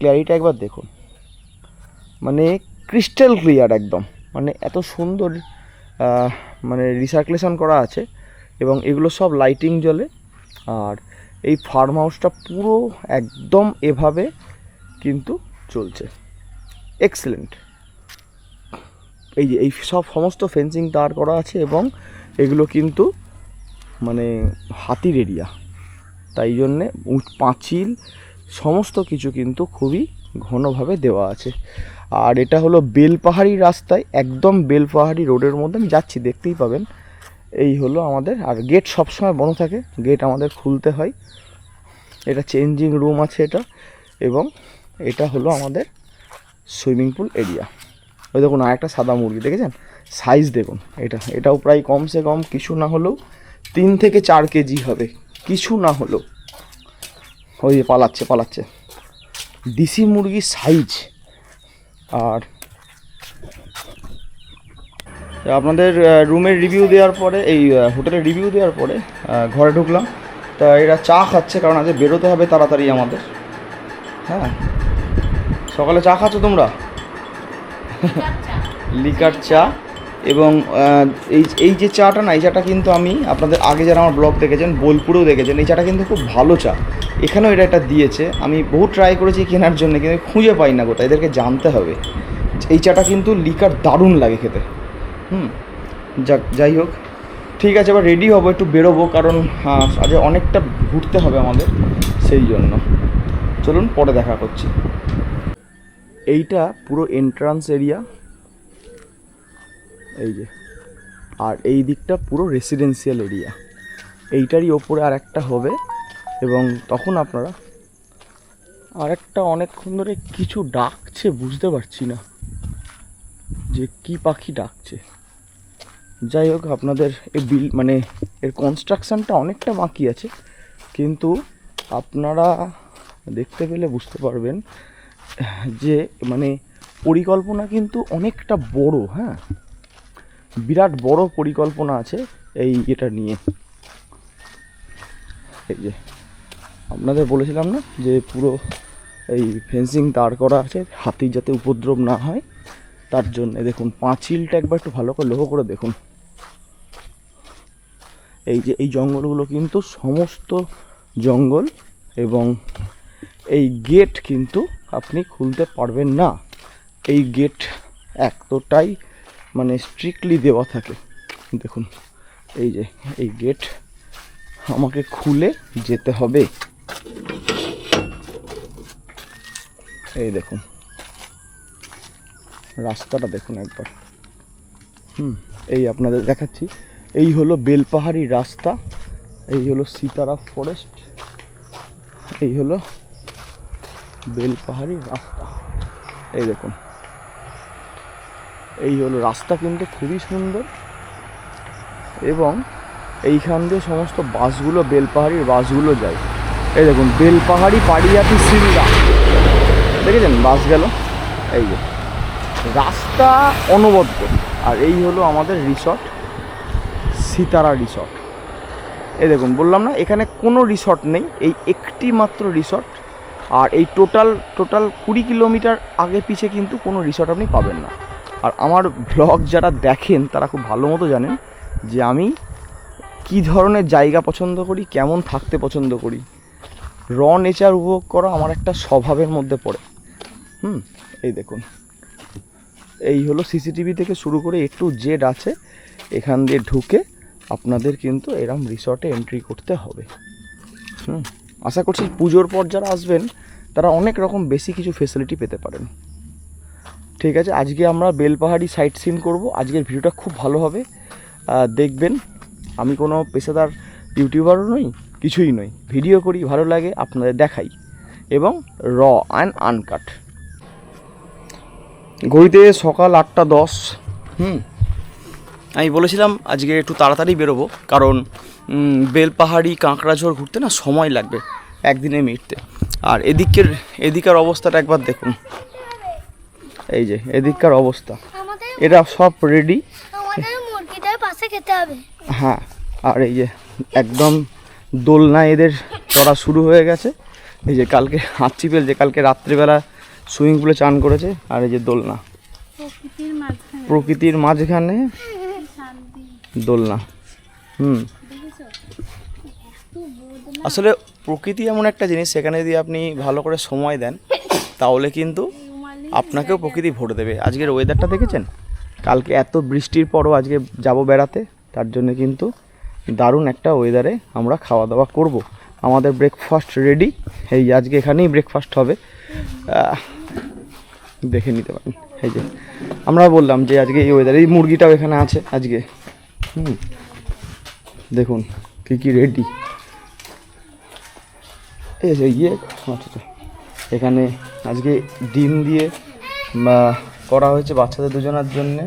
ক্ল্যারিটি একবার দেখুন, মানে ক্রিস্টাল ক্লিয়ার একদম, মানে এত সুন্দর মানে রিসার্কুলেশন করা আছে, এবং এগুলো সব লাইটিং জ্বলে। আর এই ফার্ম হাউসটা পুরো একদম এভাবে কিন্তু চলছে, এক্সেলেন্ট। এই যে এই সমস্ত ফেন্সিং তার করা আছে, এবং এগুলো কিন্তু মানে হাতির এরিয়া, তাই জন্যে পাঁচিল সমস্ত কিছু কিন্তু খুবই ঘনভাবে দেওয়া আছে। আর এটা হলো বেলপাহাড়ি রাস্তায়, একদম বেলপাহাড়ি রোডের মধ্যে আমি যাচ্ছি, দেখতেই পাবেন। এই হলো আমাদের, আর গেট সবসময় বন্ধ থাকে, গেট আমাদের খুলতে হয়। এটা চেঞ্জিং রুম আছে এটা, এবং এটা হলো আমাদের সুইমিং পুল এরিয়া। ওই দেখুন আর একটা সাদা মুরগি দেখেছেন, সাইজ দেখুন, এটাও প্রায় কমসে কম কিছু না হলেও 3 থেকে 4 কেজি হবে, কিছু না হলেও। ওই যে পালাচ্ছে দেশি মুরগির সাইজ। আর আপনাদের রুমের রিভিউ দেওয়ার পরে, এই হোটেলের রিভিউ দেওয়ার পরে ঘরে ঢুকলাম। তা এরা চা খাচ্ছে, কারণ আজ বেরোতে হবে তাড়াতাড়ি আমাদের। হ্যাঁ, সকালে চা খাচ্ছ তোমরা? লিকার চা। এবং এই যে চাটা না, এই চাটা কিন্তু আমি আপনাদের আগে যারা আমার ব্লগ দেখেছেন, বোলপুরেও দেখেছেন, এই চাটা কিন্তু খুব ভালো চা। এখানেও এটা দিয়েছে। আমি বহু ট্রাই করেছি কেনার জন্য, কিন্তু খুঁজে পাই না কোথায়, এদেরকে জানতে হবে। এই চাটা কিন্তু লিকার দারুণ লাগে খেতে। যাই হোক, ঠিক আছে, এবার রেডি হবো, একটু বেরোবো, কারণ আজ অনেকটা ঘুরতে হবে আমাদের, সেই জন্য। চলুন পরে দেখা করছি। এইটা পুরো এন্ট্রান্স এরিয়া, এই যে, আর এই দিকটা পুরো রেসিডেন্সিয়াল এরিয়া। এইটারই ওপরে আর একটা হবে, এবং তখন আপনারা আরেকটা অনেকক্ষণ ধরে কিছু ডাকছে, বুঝতে পারছি না যে কি পাখি ডাকছে। যাই হোক, আপনাদের এই এর কনস্ট্রাকশানটা অনেকটা বাকি আছে, কিন্তু আপনারা দেখতে পেলে বুঝতে পারবেন যে পরিকল্পনা কিন্তু অনেকটা বড়। হ্যাঁ, বিরাট বড় পরিকল্পনা আছে এটা নিয়ে। এই যে আপনাদের বলেছিলাম না যে পুরো এই ফেন্সিং তার করা আছে, হাতির যাতে উপদ্রব না হয় তার জন্য। দেখুন পাঁচিলটা একবার একটু ভালো করে লক্ষ্য করে দেখুন। এই যে এই জঙ্গলগুলো কিন্তু সমস্ত জঙ্গল, এবং এই গেট কিন্তু আপনি খুলতে পারবেন না। এই গেট এতটাই স্ট্রিক্টলি দেওয়া থাকে। দেখুন এই যে এই গেট আমাকে খুলে যেতে হবে। এই দেখুন রাস্তাটা দেখুন একবার। এই আপনাদের দেখাচ্ছি, এই হলো বেলপাহাড়ি রাস্তা, এই হলো সিতারা ফরেস্ট, এই হলো বেলপাহাড়ি রাস্তা। এই দেখুন, এই হলো রাস্তা, কিন্তু খুবই সুন্দর। এবং এইখান দিয়ে সমস্ত বাসগুলো, বেলপাহাড়ির বাসগুলো যায়। এই দেখুন বেলপাহাড়ি, পাড়িয়াটি, সিলদা, দেখেছেন বাস গেল। এই যে রাস্তা অনবদ্য। আর এই হলো আমাদের রিসর্ট, সিতারা রিসর্ট। এই দেখুন, বললাম না এখানে কোনো রিসর্ট নেই, এই একটি মাত্র রিসর্ট। আর এই টোটাল 20 কিলোমিটার আগে পিছে কিন্তু কোনো রিসর্ট আপনি পাবেন না। আর আমার ব্লগ যারা দেখেন তারা খুব ভালো মতো জানেন যে আমি কী ধরনের জায়গা পছন্দ করি, কেমন থাকতে পছন্দ করি। র নেচার উপভোগ করা আমার একটা স্বভাবের মধ্যে পড়ে। এই দেখুন, এই হলো সিসিটিভি থেকে শুরু করে A to Z আছে। এখান দিয়ে ঢুকে আপনাদের কিন্তু এরম রিসর্টে এন্ট্রি করতে হবে। আশা করছি পুজোর পর যারা আসবেন তারা অনেক রকম বেশি কিছু ফেসিলিটি পেতে পারেন। ঠিক আছে, আজকে আমরা বেলপাহাড়ি সাইট সিন করবো। আজকের ভিডিওটা খুব ভালো হবে, দেখবেন। আমি কোনো পেশাদার ইউটিউবারও নই, কিছুই নই, ভিডিও করি, ভালো লাগে আপনাদের দেখাই, এবং র অ্যান্ড আনকাট। ঘড়িতে সকাল 8:10। আমি বলেছিলাম আজকে একটু তাড়াতাড়ি বেরোবো, কারণ বেলপাহাড়ি, কাঁকড়াঝোড় ঘুরতে না সময় লাগবে একদিনে মিটতে। আর এদিকের অবস্থাটা একবার দেখুন। এই যে এদিককার অবস্থা, এরা সব রেডি। মুরগিটার পাশে খেতে হবে। হ্যাঁ, আর এই যে একদম দোলনা এদের চড়া শুরু হয়ে গেছে। এই যে কালকে হাঁচিপেল, যে কালকে রাত্রিবেলা সুইমিং পুলে চান করেছে। আর এই যে দোলনা, প্রকৃতির মাঝখানে দোলনা। আসলে প্রকৃতি এমন একটা জিনিস, সেখানে যদি আপনি ভালো করে সময় দেন তাহলে কিন্তু আপনাকেও প্রকৃতি ভরে দেবে। আজকের ওয়েদারটা দেখেছেন, কালকে এত বৃষ্টির পরও আজকে যাব বেড়াতে, তার জন্য কিন্তু দারুণ একটা ওয়েদারে আমরা খাওয়া দাওয়া করব। আমাদের ব্রেকফাস্ট রেডি, এই আজকে এখানেই ব্রেকফাস্ট হবে, দেখে নিতে পারেন। এই যে আমরা বললাম যে আজকে এই ওয়েদারে, এই মুরগিটাও এখানে আছে আজকে। দেখুন কী কী রেডি। এই যে আচ্ছা, এখানে আজকে ডিম দিয়ে করা হয়েছে বাচ্চাদের দুজনের জন্যে,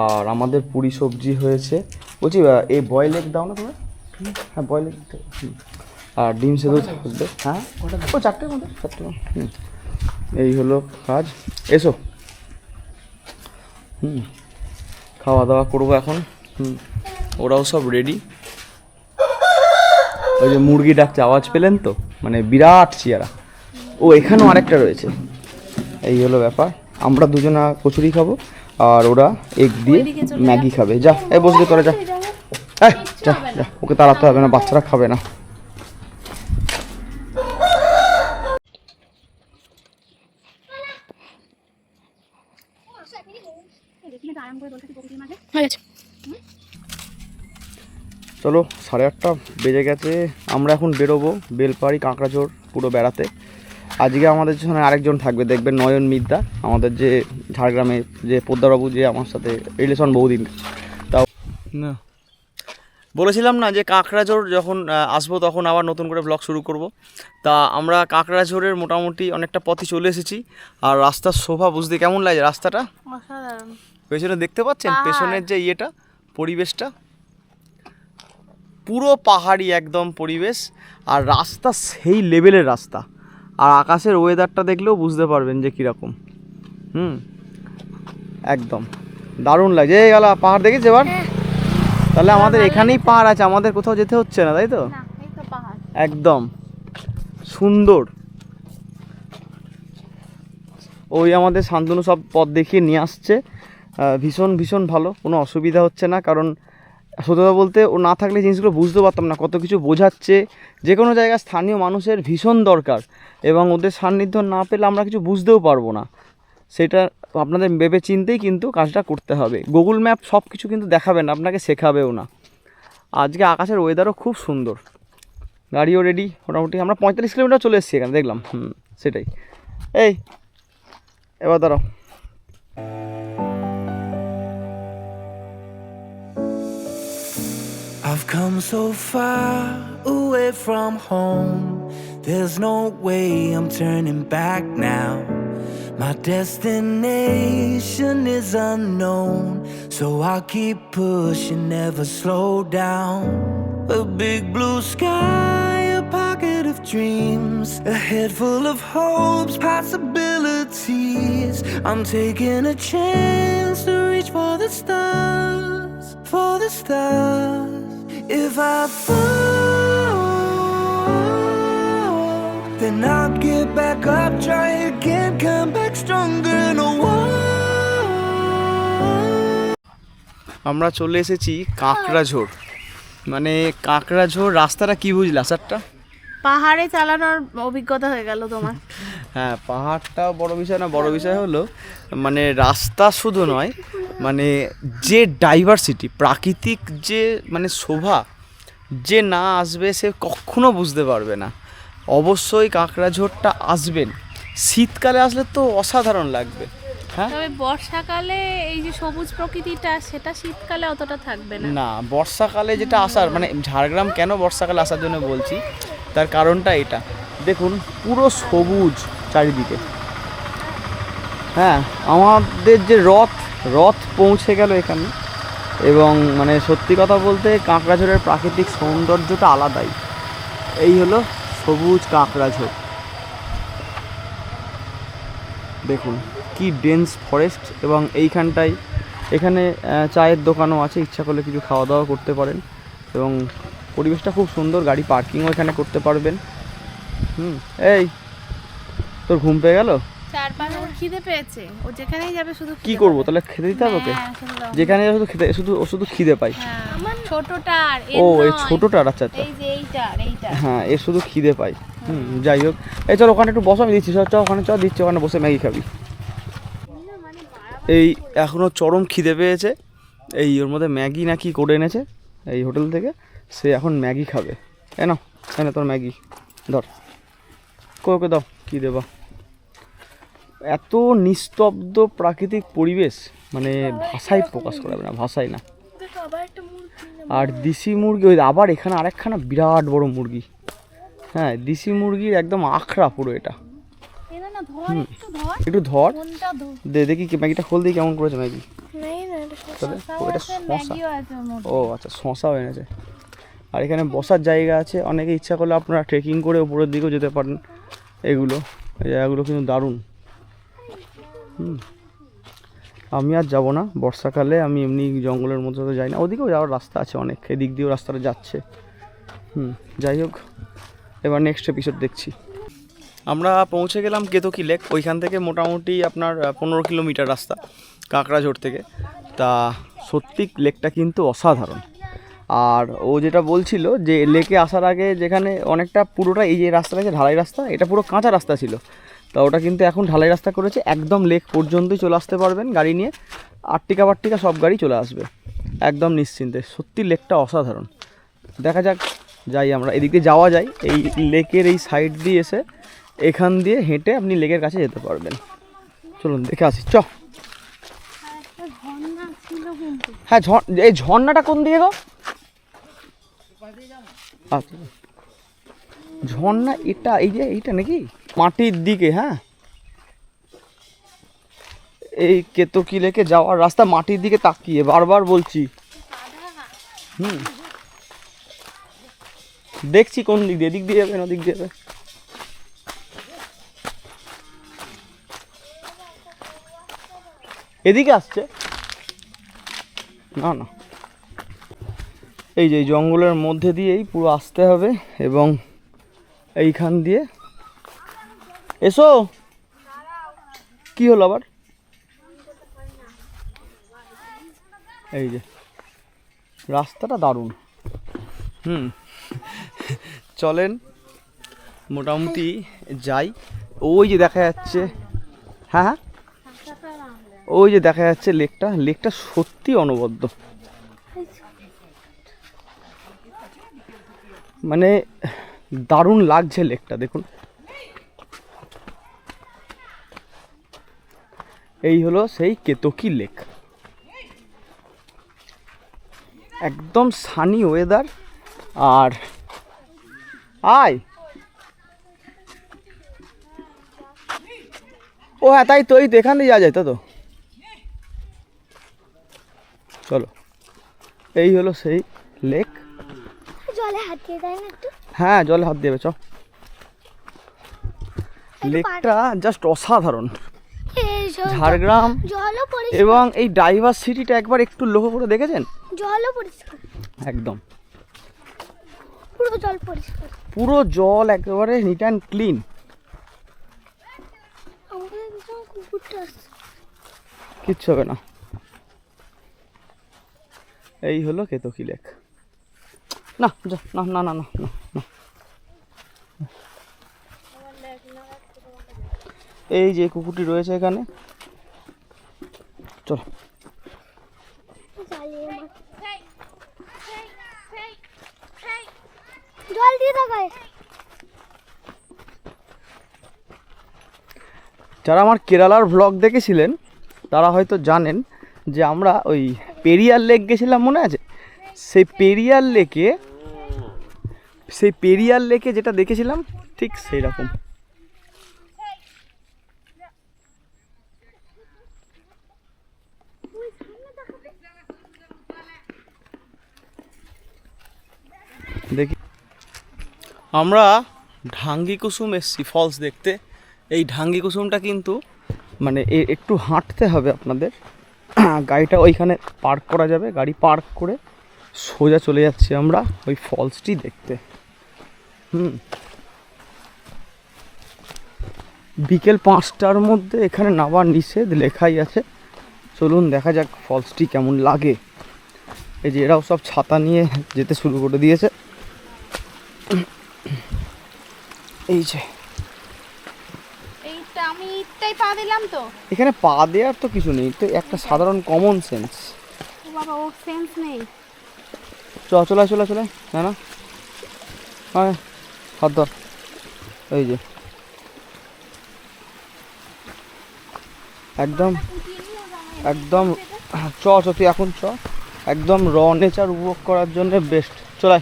আর আমাদের পুরি সবজি হয়েছে। বলছি এই বয়েল এগ দাও না তোমরা? হ্যাঁ বয়েল এগ, আর ডিম সেদ্ধ থাকবে। হ্যাঁ ও চারটের মধ্যে, চারটে। এই হলো কাজ, এসো। খাওয়া দাওয়া করবো এখন। ওরাও সব রেডি। ওই যে মুরগি ডাকছে, আওয়াজ পেলেন তো, মানে বিরাট চেয়ারা। ও এখানেও আরেকটা রয়েছে। এই হলো ব্যাপার। আমরা দুজনা কচুরি খাবো আর ওরা এগ দিয়ে ম্যাগি খাবে। যা এই বসবে তোরা, যা যা যা, ওকে তাড়াতে হবে না, বাচ্চারা খাবে না। চলো 8:30 বেজে গেছে, আমরা এখন বেরোবো বেলপাড়ি কাঁকড়াঝোড় পুরো বেড়াতে। আজকে আমাদের সাথে আরেকজন থাকবে, দেখবেন নয়ন মিদ্দা, আমাদের যে ঝাড়গ্রামে যে পোদ্দারবাবু, যে আমার সাথে রিলেশন বহুদিন। তাও না বলেছিলাম না যে কাঁকড়াঝোড় যখন আসবো তখন আবার নতুন করে ব্লগ শুরু করব। তা আমরা কাঁকড়াঝোড়ের মোটামুটি অনেকটা পথই চলে এসেছি। আর রাস্তার শোভা বুঝতে কেমন লাগে রাস্তাটা, অসাধারণ। পেছনে দেখতে পাচ্ছেন পেছনের যে ইয়েটা, পরিবেশটা পুরো পাহাড়ি একদম পরিবেশ, আর রাস্তা সেই লেভেলের রাস্তা। আর আকাশের ওয়েদারটা দেখলেও বুঝতে পারবেন যে কীরকম। একদম দারুণ লাগছে। এই গেল পাহাড় দেখেছি এবার, তাহলে আমাদের এখানেই পাহাড় আছে, আমাদের কোথাও যেতে হচ্ছে না, তাই তো? একদম সুন্দর। ওই আমাদের শান্তনু সব পথ দেখিয়ে নিয়ে আসছে, ভীষণ ভীষণ ভালো, কোনো অসুবিধা হচ্ছে না। কারণ সত্যি কথা বলতে ও না থাকলে জিনিসগুলো বুঝতে পারতাম না, কত কিছু বোঝাচ্ছে। যে কোনো জায়গায় স্থানীয় মানুষের ভীষণ দরকার, এবং ওদের সান্নিধ্য না পেলে আমরা কিছু বুঝতেও পারবো না। সেটা আপনাদের ভেবে চিন্তেই কিন্তু কাজটা করতে হবে। গুগল ম্যাপ সব কিছু কিন্তু দেখাবে না, আপনাকে শেখাবেও না। আজকে আকাশের ওয়েদারও খুব সুন্দর, গাড়িও রেডি মোটামুটি। আমরা 45 কিলোমিটার চলে এসেছি এখানে, দেখলাম। সেটাই। এই এবার দাঁড়াও। I've come so far away from home. There's no way I'm turning back now. My destination is unknown, so I'll keep pushing, never slow down. A big blue sky, a pocket of dreams, a head full of hopes, possibilities. I'm taking a chance to reach for the stars, for the stars. If I fall, then I'll get back up, try again, come back stronger, no one. আমরা চলে এসেছি কাঁকড়াঝোড়। মানে কাঁকড়াঝোড় রাস্তাটা কি বুঝলা স্যারটা? পাহাড়ে চালানোর অভিজ্ঞতা হয়ে গেল তোমার। হ্যাঁ, পাহাড়টা বড় বিষয় না, বড় বিষয় হলো মানে রাস্তা শুধু নয়, মানে যে ডাইভার্সিটি, প্রাকৃতিক যে মানে শোভা, যে না আসবে সে কখনো বুঝতে পারবে না। অবশ্যই কাঁকড়াঝোড়টা আসবেন, শীতকালে আসলে তো অসাধারণ লাগবে। হ্যাঁ, তবে বর্ষাকালে এই যে সবুজ প্রকৃতিটা, সেটা শীতকালে অতটা থাকবে না। না, বর্ষাকালে যেটা আসার, মানে ঝাড়গ্রাম কেন বর্ষাকালে আসার জন্য বলছি, তার কারণটা এটা। দেখুন পুরো সবুজ চারিদিকে। হ্যাঁ, আমাদের যে রথ পৌঁছে গেল এখানে, এবং মানে সত্যি কথা বলতে কাঁকড়াঝোড়ের প্রাকৃতিক সৌন্দর্যটা আলাদাই। এই হলো সবুজ কাঁকড়াঝোড়, দেখুন কি ডেন্স ফরেস্ট। এবং এইখানটায় এখানে চায়ের দোকানও আছে, ইচ্ছা করলে কিছু খাওয়া দাওয়া করতে পারেন। এবং পরিবেশটা খুব সুন্দর, গাড়ি পার্কিংও এখানে করতে পারবেন। এই তোর ঘুম পেয়ে গেল? চারপাশে ওর খিদে পেয়েছে, ও যেখানেই যাবে শুধু কি করবো তাহলে, খেতে দিতে হবে ওকে? যেখানে যাবে শুধু খেতে, শুধু খিদে পাই। আমার ছোটটার, ও এই ছোটটার, আচ্ছা আচ্ছা, এই যে এইটা। হ্যাঁ এর শুধু খিদে পাই। যাই হোক, এই চল ওখানে একটু বসো, আমি দিচ্ছি, চ ওখানে চ দিচ্ছি, ওখানে বসে ম্যাগি খাবি। এই এখনও চরম খিদে পেয়েছে, এই ওর মধ্যে ম্যাগি না কি করে এনেছে এই হোটেল থেকে, সে এখন ম্যাগি খাবে। এনো তোর ম্যাগি ধর, ওকে দাও, কী দেবা। এত নিস্তব্ধ প্রাকৃতিক পরিবেশ, মানে ভাষায় প্রকাশ করা যাবে না, ভাষায় না। আর দেশি মুরগি, ওই আবার এখানে আরেকখানা বিরাট বড় মুরগি। হ্যাঁ, দেশি মুরগির একদম আখড়া পুরো এটা। না, ধর একটু ধর, কোনটা ধর? দে দেখি কি ম্যাগিটা খোল দিই কেমন করেছে ম্যাগি। নেই না এটা তবে শসাও ওটা আছে, শসা, ম্যাগিও আছে ওর মধ্যে। ও আচ্ছা শসাও এনেছে। আর এখানে বসার জায়গা আছে, অনেকে ইচ্ছা করলে আপনারা ট্রেকিং করে উপরের দিকেও যেতে পারেন। এগুলো এই জায়গাগুলো কিন্তু দারুণ। আমি আর যাবো না বর্ষাকালে, আমি এমনি জঙ্গলের মধ্যে তো যাই না, ওদিকেও যাওয়ার রাস্তা আছে অনেক, এদিক দিয়েও রাস্তাটা যাচ্ছে। যাই হোক, এবার নেক্সট এপিসোড দেখছি। আমরা পৌঁছে গেলাম কেতকী লেক, ওইখান থেকে মোটামুটি আপনার 15 কিলোমিটার রাস্তা কাঁকড়াঝোড় থেকে। তা সত্যি লেকটা কিন্তু অসাধারণ। আর ও যেটা বলছিল যে লেকে আসার আগে যেখানে অনেকটা পুরোটা এই যে রাস্তাটা আছে ঢালাই রাস্তা, এটা পুরো কাঁচা রাস্তা ছিল, তা ওটা কিন্তু এখন ঢালাই রাস্তা করেছে, একদম লেক পর্যন্তই চলে আসতে পারবেন গাড়ি নিয়ে, আর্টিকা বার্টিকা সব গাড়ি চলে আসবে একদম নিশ্চিন্তে। সত্যি লেকটা অসাধারণ। দেখা যাক, যাই আমরা এদিক দিয়ে যাওয়া যায়, এই লেকের এই সাইড দিয়ে এসে এখান দিয়ে হেঁটে আপনি লেকের কাছে যেতে পারবেন। চলুন দেখে আসি, চ। হ্যাঁ এই ঝর্ণাটা কোন দিকে গো? আচ্ছা ঝর্ণা এটা এই যে এইটা নাকি মাটির দিকে? হ্যাঁ এই কেতকী লেকে যাওয়ার রাস্তা মাটির দিকে তাকিয়ে, বারবার বলছি। দেখছি কোন দিক দিয়ে, এদিক দিয়ে যাবে না ওদিক দিয়ে যাবে। এদিকে আসছে না, না এই যে জঙ্গলের মধ্যে দিয়েই পুরো আসতে হবে এবং এইখান দিয়ে। এসো, কি হলো আবার? এই যে রাস্তাটা দারুণ। চলেন মোটামুটি যাই। ওই যে দেখা যাচ্ছে, হ্যাঁ ওই যে দেখা যাচ্ছে লেকটা, লেকটা সত্যি অনবদ্য, মানে দারুণ লাগছে লেকটা। দেখুন এই হলো সেই কেতকী লেক, একদম সানি ওয়েদার। আর আয়, ও হ্যাঁ তাই তো, এই তো এখান দিয়ে যাওয়া যায় তো। চলো, এই হলো সেই লেক। জলে হাত দিয়ে দেয় না একটু? হ্যাঁ জলে হাত দেবে, চ। লেকটা জাস্ট অসাধারণ। ঝাড়গ্রাম জলও পরিষ্কার, এবং এই ডাইভার্সিটিটা একবার একটু লক্ষ্য করে দেখেছেন? জলও পরিষ্কার, একদম পুরো জল পরিষ্কার, পুরো জল একেবারে নিট অ্যান্ড ক্লিন। আমাদের পিছনে কুকুরটা আসছে। কিচ্ছু হবে না। এই হলো কেতকী লেক। না যা, না না না না না না, এই যে কুকুরটি রয়েছে এখানে, চলো। জল দিয়ে দেখায়। যারা আমার কেরালার ভ্লগ দেখেছিলেন তারা হয়তো জানেন যে আমরা ওই পেরিয়ার লেক গেছিলাম, মনে আছে? সেই পেরিয়ার লেকে যেটা দেখেছিলাম ঠিক সেই রকম। দেখি আমরা ঢাঙ্গি কুসুম এসছি ফলস দেখতে। এই ঢাঙ্গি কুসুমটা কিন্তু মানে একটু হাঁটতে হবে আপনাদের, গাড়িটা ওইখানে পার্ক করা যাবে, গাড়ি পার্ক করে সোজা চলে যাচ্ছি আমরা ওই ফলসটি দেখতে। বিকেল 5টার মধ্যে এখানে নামার নিষেধ লেখাই আছে। চলুন দেখা যাক ফলসটি কেমন লাগে। এই যে এরাও সব ছাতা নিয়ে যেতে শুরু করে দিয়েছে। এই যে এইটা আমি ইটটাই পা দিলাম তো। এখানে পা দেওয়ার তো কিছু নেই, তো একটা সাধারণ কমন সেন্স। ও বাবা, ও সেন্স নেই। চলে না না, হ্যাঁ হাত ধর। এই যে একদম একদম তুই এখন একদম র নেচার উপভোগ করার জন্য বেস্ট। চলাই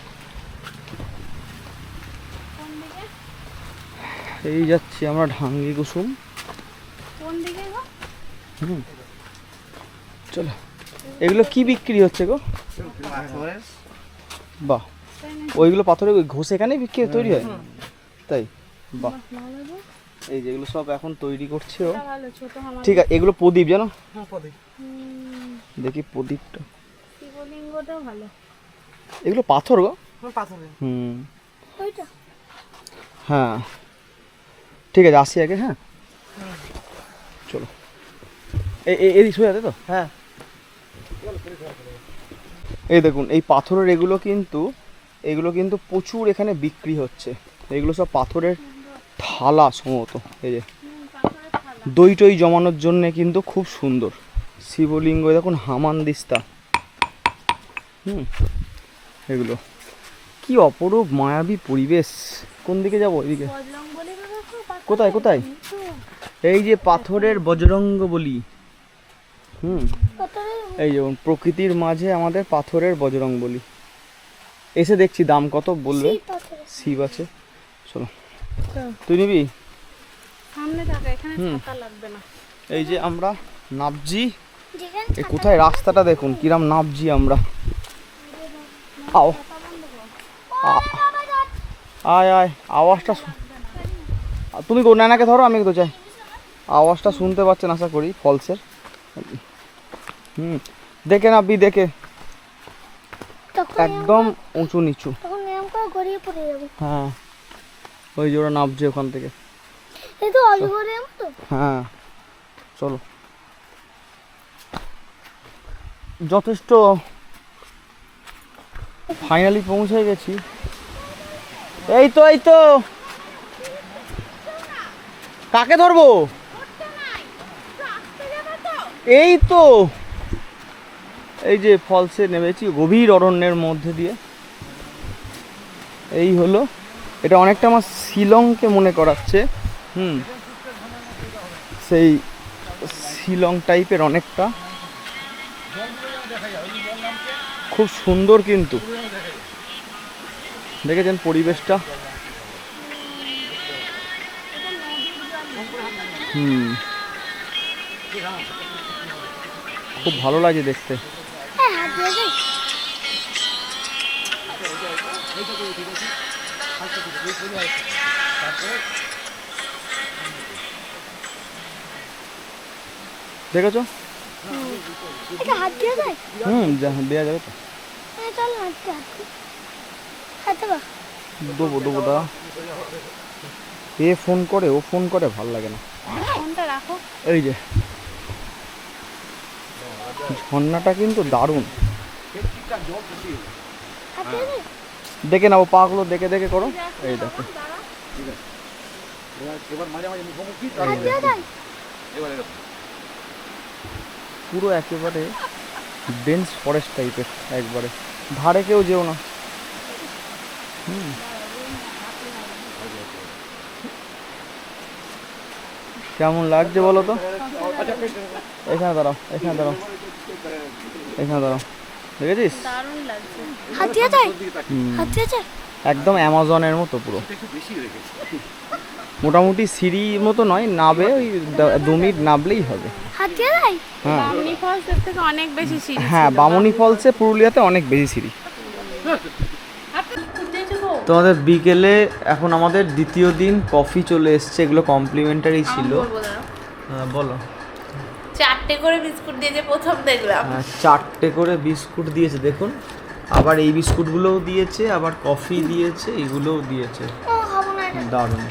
এই যাচ্ছি আমরা ঢাঙ্গি কুসুম। চলো, এগুলো কি বিক্রি হচ্ছে গো? বাহ, ওইগুলো পাথরে ঘষে এখানেই বিক্রি তৈরি হয়? তাই, বাহ। এই যেগুলো সব এখন তৈরি করছে ও। ভালো ছোট আমার ঠিক আছে, এগুলো প্রদীপ জানো? দেখি প্রদীপটা। শিবলিঙ্গটাও ভালো। এগুলো পাথর গো? হুম, হ্যাঁ ঠিক আছে, আসি আগে। হ্যাঁ চলো, এই শুয়ে আছে তো? হ্যাঁ, এই দেখুন এই পাথরের এগুলো কিন্তু প্রচুর এখানে বিক্রি হচ্ছে। এগুলো সব পাথরের থালা সম্ভবত। এই যে দই টই জমানোর জন্য কিন্তু খুব সুন্দর। শিবলিঙ্গ দেখুন, হামানদিস্তা। এগুলো কি অপরূপ মায়াবী পরিবেশ। কোন দিকে যাবো? এদিকে। কোথায় কোথায়? এই যে পাথরের বজরঙ্গ বলি। এই যেমন প্রকৃতির মাঝে আমাদের পাথরের বজরং বলি। এসে দেখছি দাম কত বলবে। শিব আছে, চলো। তুই নিবি? সামনে থাকা, এখানে ছাতা লাগবে না। এই যে আমরা নাবজি। এই কোথায় রাস্তাটা দেখুন কিরাম নাবজি আমরা। আও, আয় আয়, আওয়াজটা তুমি নানাকে ধরো, আমি তো চাই। আওয়াজটা শুনতে পাচ্ছেন আশা করি ফলসের। দেখে নাববি, দেখে একদম উঁচু নিচু। হ্যাঁ, ওই যে ওরা নাবছে ওখান থেকে। হ্যাঁ চলো, যথেষ্ট ফাইনালি পৌঁছে গেছি। এই তো এই তো, কাকে ধরবো? এই তো, এই যে ফলসে নেমেছি গভীর অরণ্যের মধ্যে দিয়ে। এই হলো, এটা অনেকটা আমার শিলংকে মনে করাচ্ছে। সেই শিলং টাইপের অনেকটা, খুব সুন্দর কিন্তু দেখেছেন পরিবেশটা। খুব ভালো লাগে দেখতে। দেখেছো? দেওয়া যাবে তো। দেবো দেবো দা। এ ফোন করে, ও ফোন করে, ভাল লাগে না। এই যে ঝর্ণাটা কিন্তু দারুণ। দেখে নাও, পাগুলো দেখে দেখে করো। এই দেখো, পুরো একেবারে ডেন্স ফরেস্ট টাইপের, একবারে ধারে কেউ যেও না। কেমন লাগছে বলো তো? এখানে দাঁড়াও, এখানে দাঁড়াও, এখানে দাঁড়াও। দেখেছিস? একদম অ্যামাজনের মতো পুরো। মোটামুটি সিঁড়ি মতো নয়, নাবে ওই 2 মিনিট নাবলেই হবে। হ্যাঁ, বামনি ফলসের থেকে অনেক বেশি সিঁড়ি। হ্যাঁ, বামুনি ফলসে পুরুলিয়াতে অনেক বেশি সিঁড়ি। তোমাদের বিকেলে এখন আমাদের দ্বিতীয় দিন কফি চলে এসছে। এগুলো কমপ্লিমেন্টারি ছিল। বলো। 4টে করে বিস্কুট দিয়েছে প্রথম দেখলাম। 4টে করে বিস্কুট দিয়েছে দেখুন। আবার এই বিস্কুটগুলোও দিয়েছে, আবার কফি দিয়েছে, এগুলোও দিয়েছে। দারুণ।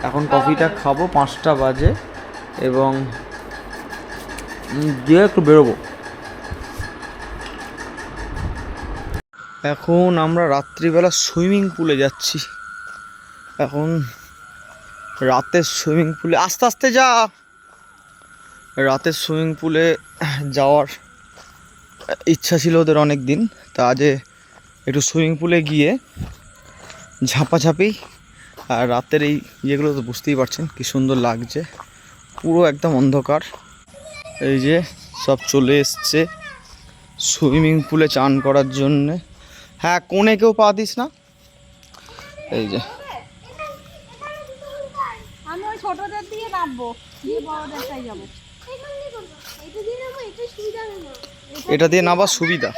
এখন কফিটা খাবো, 5টা বাজে, এবং দিয়ে একটু বেরোবো। এখন আমরা রাত্রিবেলা সুইমিং পুলে যাচ্ছি। এখন রাতের সুইমিং পুলে, আস্তে আস্তে যা। রাতের সুইমিং পুলে যাওয়ার ইচ্ছা ছিল ওদের অনেক দিন। তা আজ একটু সুইমিং পুলে গিয়ে ঝাঁপাঝাঁপি। আর রাতের এই ইয়েগুলো তো বুঝতেই পারছেন কি সুন্দর লাগছে। পুরো একদম অন্ধকার। এই যে সব চলে এসছে সুইমিং পুলে চান করার জন্যে। হ্যাঁ, কোণে কেউ পা দিস না। এই যে আমি ওই ছোটদের দিয়ে নামবো। নামবো, দিয়ে বড়দেরটাই যাবো। এটা দিয়ে নামো, এটা সুবিধা হবে না। এটা দিয়ে নাবার সুবিধা।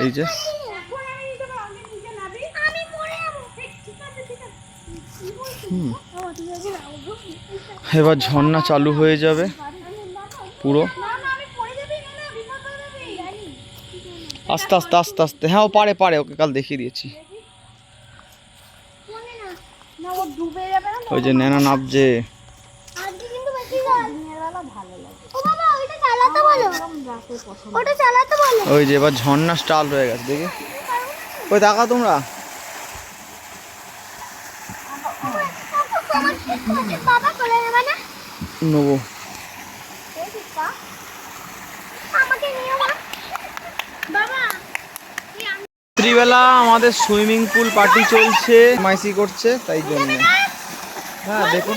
এই যে আমি পরে যাবো। ঠিক আছে, ঠিক আছে। ও, ঠিক আছে, নামবো। এবার ঝর্ণা চালু হয়ে যাবে পুরো। না না আমি পড়ে যাবি না, বিপদ হয়ে যাবে। জানি। আস্তে আস্তে আস্তে আস্তে। হ্যাঁ ও পারে পারে, ওকে কাল দেখিয়ে দিয়েছি। না ও ডুবে যাবে না। ওই যে নেনা নাবছে। আজকে কিন্তু বেশি জল। দিনের বেলা ভালো লাগে। ও বাবা, ওইটা চালাতে বলো। ওটা চালাতে বলো। ওই যে এবার ঝর্ণা স্টার্ট হয়ে গেছে, দেখি। ওই তাকাও তোমরা। বাবা চলে যাবে না? নেবো। আমাকে নিও না। বাবা, রাত্রিবেলা আমাদের সুইমিং পুল পার্টি চলছে, মাইসি করছে তাই জন্য। হ্যাঁ দেখুন,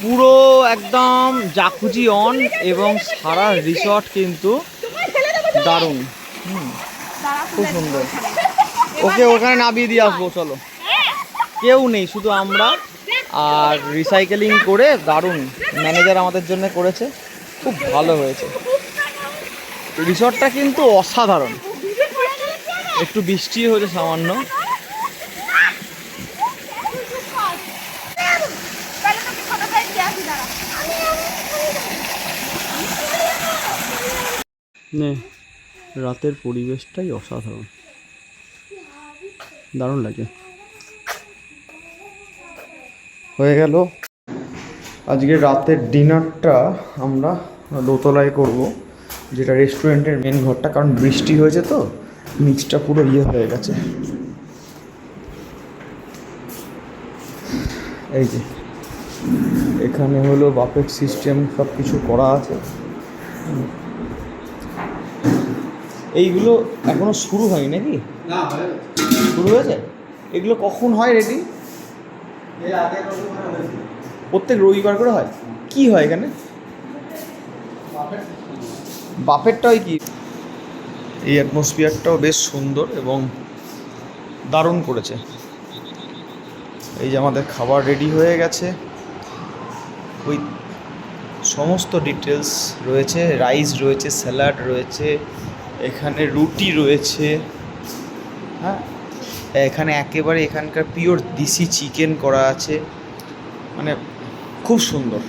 পুরো একদম জাকুজি অন এবং সারা রিসর্ট কিন্তু দারুণ। খুব সুন্দর। ওকে ওখানে নামিয়ে দিয়ে আসবো, চলো। কেউ নেই, শুধু আমরা আর রিসাইকেলিং করে দারুণ ম্যানেজার আমাদের জন্য করেছে, খুব ভালো হয়েছে। রিসর্টটা কিন্তু অসাধারণ। একটু বৃষ্টি হয়েছে সামান্য। নে, রাতের পরিবেশটাই অসাধারণ, দারুণ লাগে। হয়ে গেল আজকে রাতের ডিনারটা আমরা দোতলায় করব, যেটা রেস্টুরেন্টের মেন ঘরটা, কারণ বৃষ্টি হয়েছে তো নিচটা পুরো হয়ে গেছে। এই যে এখানে হলো বাফেট সিস্টেম, সব কিছু করা আছে। এইগুলো এখনো শুরু হয়নি নাকি? না, শুরু হয়েছে? এগুলো কখন হয় রেডি? প্রত্যেক রবিবার করে হয়? কি হয় এখানে? বাফেটটা হয় কি? এই অ্যাটমসফিয়ারটাও বেশ সুন্দর এবং দারুণ করেছে। এই যে আমাদের খাবার রেডি হয়ে গেছে, ওই সমস্ত ডিটেলস রয়েছে, রাইস রয়েছে, স্যালাড রয়েছে, এখানে রুটি রয়েছে। হ্যাঁ, এখানে একেবারে এখানকার পিওর দেশি চিকেন করা আছে, মানে খুব সুন্দর।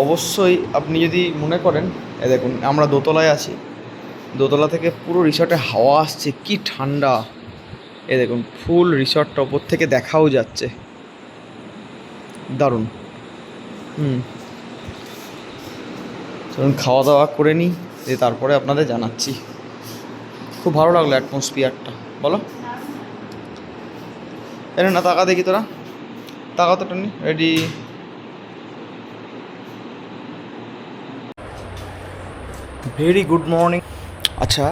অবশ্যই আপনি যদি মনে করেন, এ দেখুন আমরা দোতলায় আছি, দোতলা থেকে পুরো রিসর্টে হাওয়া আসছে, কি ঠান্ডা। এ দেখুন ফুল রিসর্টটা ওপর থেকে দেখাও যাচ্ছে, দারুণ। চলুন খাওয়া দাওয়া করে নিই, দিয়ে তারপরে আপনাদের জানাচ্ছি। খুব ভালো লাগলো অ্যাটমসফিয়ারটা, বলো। এনে না তাকা দেখি, তোরা তাকা তো Tony. Ready? Very good morning. আচ্ছা,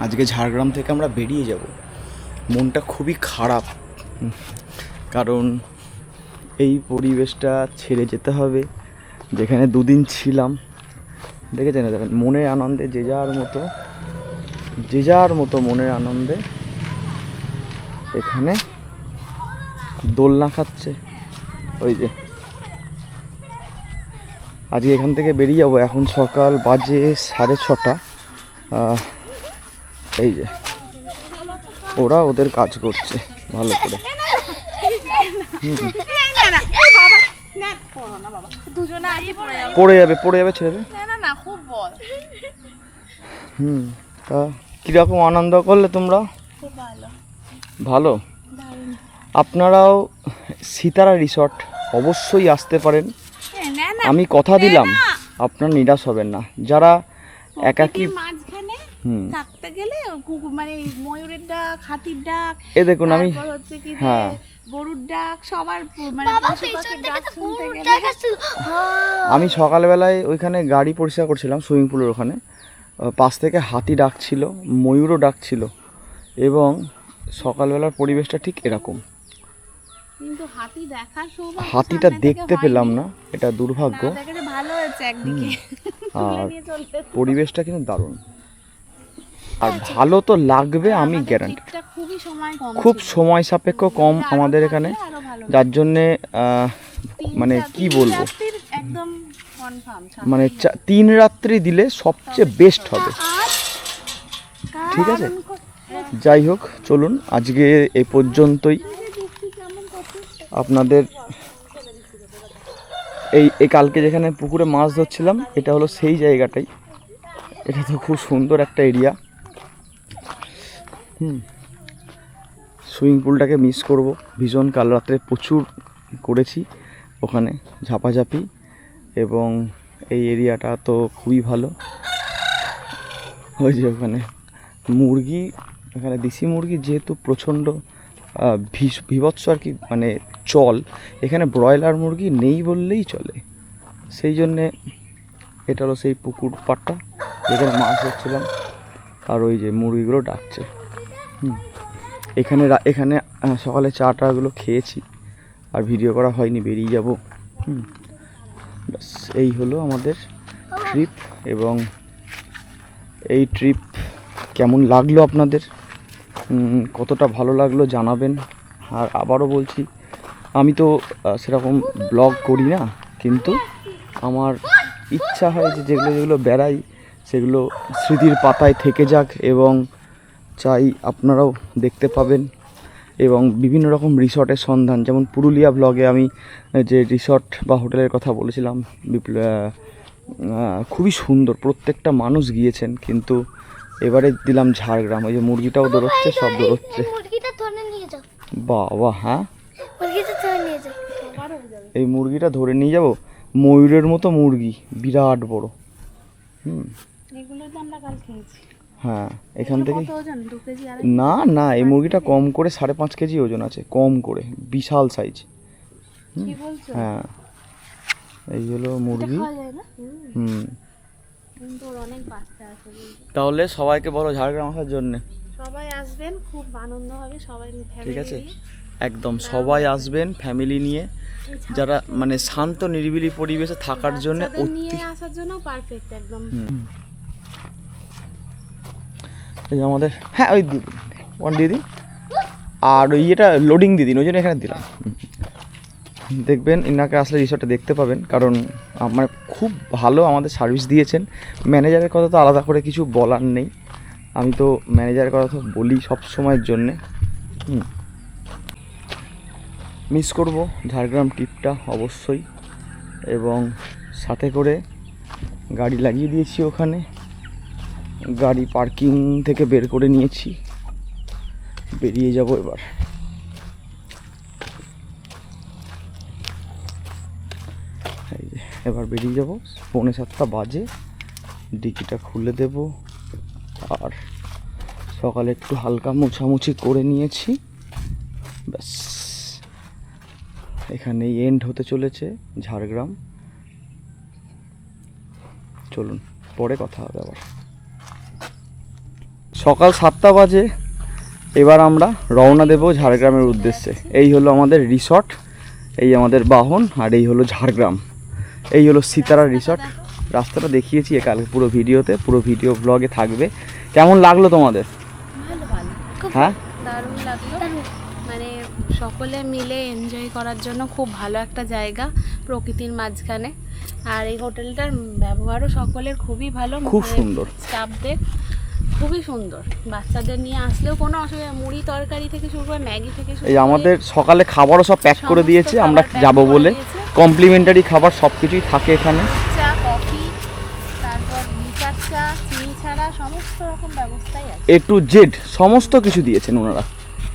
আজকে ঝাড়গ্রাম থেকে আমরা বেরিয়ে যাব, মনটা খুবই খারাপ, কারণ এই পরিবেশটা ছেড়ে যেতে হবে যেখানে দুদিন ছিলাম। দেখেছেন দেখেন, মনের আনন্দে যে যার মতো মনের আনন্দে এখানে দোলনা খাচ্ছে। ওই যে আজকে এখান থেকে বেরিয়ে যাবো, এখন সকাল বাজে 6:30। এই যে ওরা ওদের কাজ করছে ভালো করে। পড়ে যাবে ছেড়ে। খুব বল। তা কীরকম আনন্দ করলে তোমরা? খুব ভালো। ভালো। আপনারাও সিতারা রিসর্ট অবশ্যই আসতে পারেন, আমি কথা দিলাম আপনারা নিরাশ হবেন না। যারা একাকী মাঝখানে থাকতে গেলে মানে ময়ূরের ডাক, হাতির ডাক, এ দেখুন আমি হচ্ছে কি হ্যাঁ গরুর ডাক, সবার মানে বাবা পশু পেছন পাখির থেকে ডাক তো শুনতে গরুর গেলে ডাক আসছে। আমি সকালবেলায় ওইখানে গাড়ি পরিষ্কার করছিলাম সুইমিং পুলের ওখানে, পাশ থেকে হাতি ডাকছিল, ময়ূরও ডাকছিল, এবং সকালবেলার পরিবেশটা ঠিক এরকম। কিন্তু হাতি দেখার সৌভাগ্য হাতিটা সামনে থেকে দেখতে হয়নি। পেলাম না, এটা দুর্ভাগ্য। না দেখাতে ভালো হয়েছে একদিকে। আর নিয়ে চলতে পরিবেশটা কিন্তু দারুণ, আর ভালো তো লাগবে আমি গ্যারান্টি। খুবই সময় কম খুব ছিল। সময় সাপেক্ষ কম আরো আমাদের থাকলে এখানে, আরো যার জন্যে মানে কি বলবো, একদম কনফার্ম মানে 3 রাত্রি দিলে সবচেয়ে বেস্ট হবে। ঠিক আছে, যাই হোক চলুন আজকে এই পর্যন্তই। আপনাদের এই কালকে যেখানে পুকুরে মাছ ধরছিলাম এটা হলো সেই জায়গাটাই। এটা তো খুব সুন্দর একটা এরিয়া। সুইমিং পুলটাকে মিস করব ভীষণ। কাল রাত্রে প্রচুর করেছি ওখানে ঝাপাঝাপি, এবং এই এরিয়াটা তো খুবই ভালো। ওই যে ওখানে মুরগি, এখানে দেশি মুরগি যেহেতু প্রচণ্ড বিভৎস আর কি, মানে চল, এখানে ব্রয়লার মুরগি নেই বললেই চলে। সেই জন্যে এটা হলো সেই পুকুর পাড়টা যেখানে মাছ ধরছিলাম, আর ওই যে মুরগিগুলো ডাকছে। এখানে সকালে চাটাগুলো খেয়েছি, আর ভিডিও করা হয়নি, বেরিয়ে যাব। ব্যাস এই হলো আমাদের ট্রিপ। এবং এই ট্রিপ কেমন লাগলো আপনাদের, কতটা ভালো লাগলো জানাবেন। আর আবারও বলছি, আমি তো সেরকম ব্লগ করি না, কিন্তু আমার ইচ্ছা হয় যে যেগুলো বেড়াই সেগুলো স্মৃতির পাতায় থেকে যাক, এবং চাই আপনারাও দেখতে পাবেন। এবং বিভিন্ন রকম রিসর্টের সন্ধান, যেমন পুরুলিয়া ব্লগে আমি যে রিসর্ট বা হোটেলের কথা বলেছিলাম, খুবই সুন্দর, প্রত্যেকটা মানুষ গিয়েছেন। কিন্তু এবারে দিলাম ঝাড়গ্রাম, ওই যে মুরগিটাও দৌড়চ্ছে, সব দৌড়চ্ছে। বাবা, হ্যাঁ এই মুরগিটা ধরে নিয়ে যাব। ময়ূরের মতো মুরগি, বিরাট বড়। এগুলো তো আমরা কাল খেয়েছি। হ্যাঁ, এখান থেকে ওজন 2 কেজি। না না, এই মুরগিটা কম করে 5.5 কেজি ওজন আছে, কম করে, বিশাল সাইজ। কি বলছো? হ্যাঁ, এই হলো মুরগি। কিন্তু ওর অনেক বাচ্চা আছে। তাহলে সবাইকে বলো ঝাড়গ্রাম আসার জন্য। সবাই আসবেন, খুব আনন্দ হবে, সবাই ঠিক আছে, একদম সবাই আসবেন ফ্যামিলি নিয়ে, যারা মানে শান্ত নিরিবিলি পরিবেশে থাকার জন্য নিয়ে আসার জন্য পারফেক্ট একদম। এই আমাদের, হ্যাঁ ওই ওয়ান দিদি, আর ওই এটা লোডিং দিদিন, ওই জন্য এখানে দিলাম। দেখবেন ইনাকে আসলে রিসর্টে দেখতে পাবেন, কারণ মানে খুব ভালো আমাদের সার্ভিস দিয়েছেন। ম্যানেজারের কথা তো আলাদা করে কিছু বলার নেই, আমি তো ম্যানেজারের কথা তো বলি সব সময়ের জন্যে। মিস করব ঝাড়গ্রাম ট্রিপটা অবশ্যই, এবং সাথে করে গাড়ি লাগিয়ে দিয়েছি ওখানে, গাড়ি পার্কিং থেকে বের করে নিয়েছি, বেরিয়ে যাব এবার। এই যে এবার বেরিয়ে যাব, 6:45 বাজে, ডিকিটা খুলে দেব। আর সকালে একটু হালকা মোছামুছি করে নিয়েছি, ব্যাস এখানেই এন্ড হতে চলেছে ঝাড়গ্রাম। চলুন পরে কথা হবে আবার। সকাল 7টা বাজে, এবার আমরা রওনা দেব ঝাড়গ্রামের উদ্দেশ্যে। এই হলো আমাদের রিসর্ট, এই আমাদের বাহন, আর এই হলো ঝাড়গ্রাম, এই হলো সিতারা রিসর্ট। রাস্তাটা দেখিয়েছি কালকে পুরো ভিডিওতে, পুরো ভিডিও ব্লগে থাকবে। কেমন লাগলো তোমাদের? হ্যাঁ, দারুণ লাগলো, মানে সকলে মিলে এনজয় করার জন্য খুব ভালো একটা জায়গা প্রকৃতির মাঝখানে। আর এই হোটেলটার ব্যবহারও সকলের খুবই ভালো, খুব সুন্দর, স্টাফদের খুবই সুন্দর। বাচ্চাদের নিয়ে আসলেও কোনো অসুবিধা, মুড়ি তরকারি থেকে শুরু করে ম্যাগি থেকে শুরু করে, এই আমাদের সকালে খাবারও সব প্যাক করে দিয়েছে, আমরা যাব বলে। কমপ্লিমেন্টারি খাবার সব কিছুই থাকে এখানে, চা, কফি, তারপর লিকার চা, চিনি ছাড়া সমস্ত রকম ব্যবস্থাই আছে, A to Z সমস্ত কিছু দিয়েছেন ওনারা।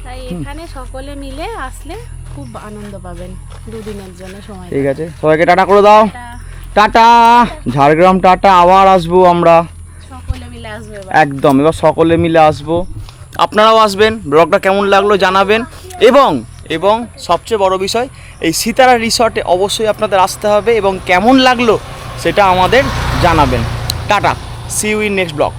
তাই এখানে সকলে মিলে আসলে খুব আনন্দ পাবেন 2 দিনের জন্য সময়। ঠিক আছে, সবাইকে টাটা করে দাও। টাটা ঝাড়গ্রাম, টাটা, আবার আসবো আমরা, সকলে মিলে আসবে এবার। একদম এবার সকলে মিলে আসবো, আপনারাও আসবেন। ব্লগটা কেমন লাগলো জানাবেন, এবং সবচেয়ে বড় বিষয়, এই সিতারা রিসর্টে অবশ্যই আপনাদের আসতে হবে, এবং কেমন লাগলো সেটা আমাদের জানাবেন। টাটা, see you in next blog.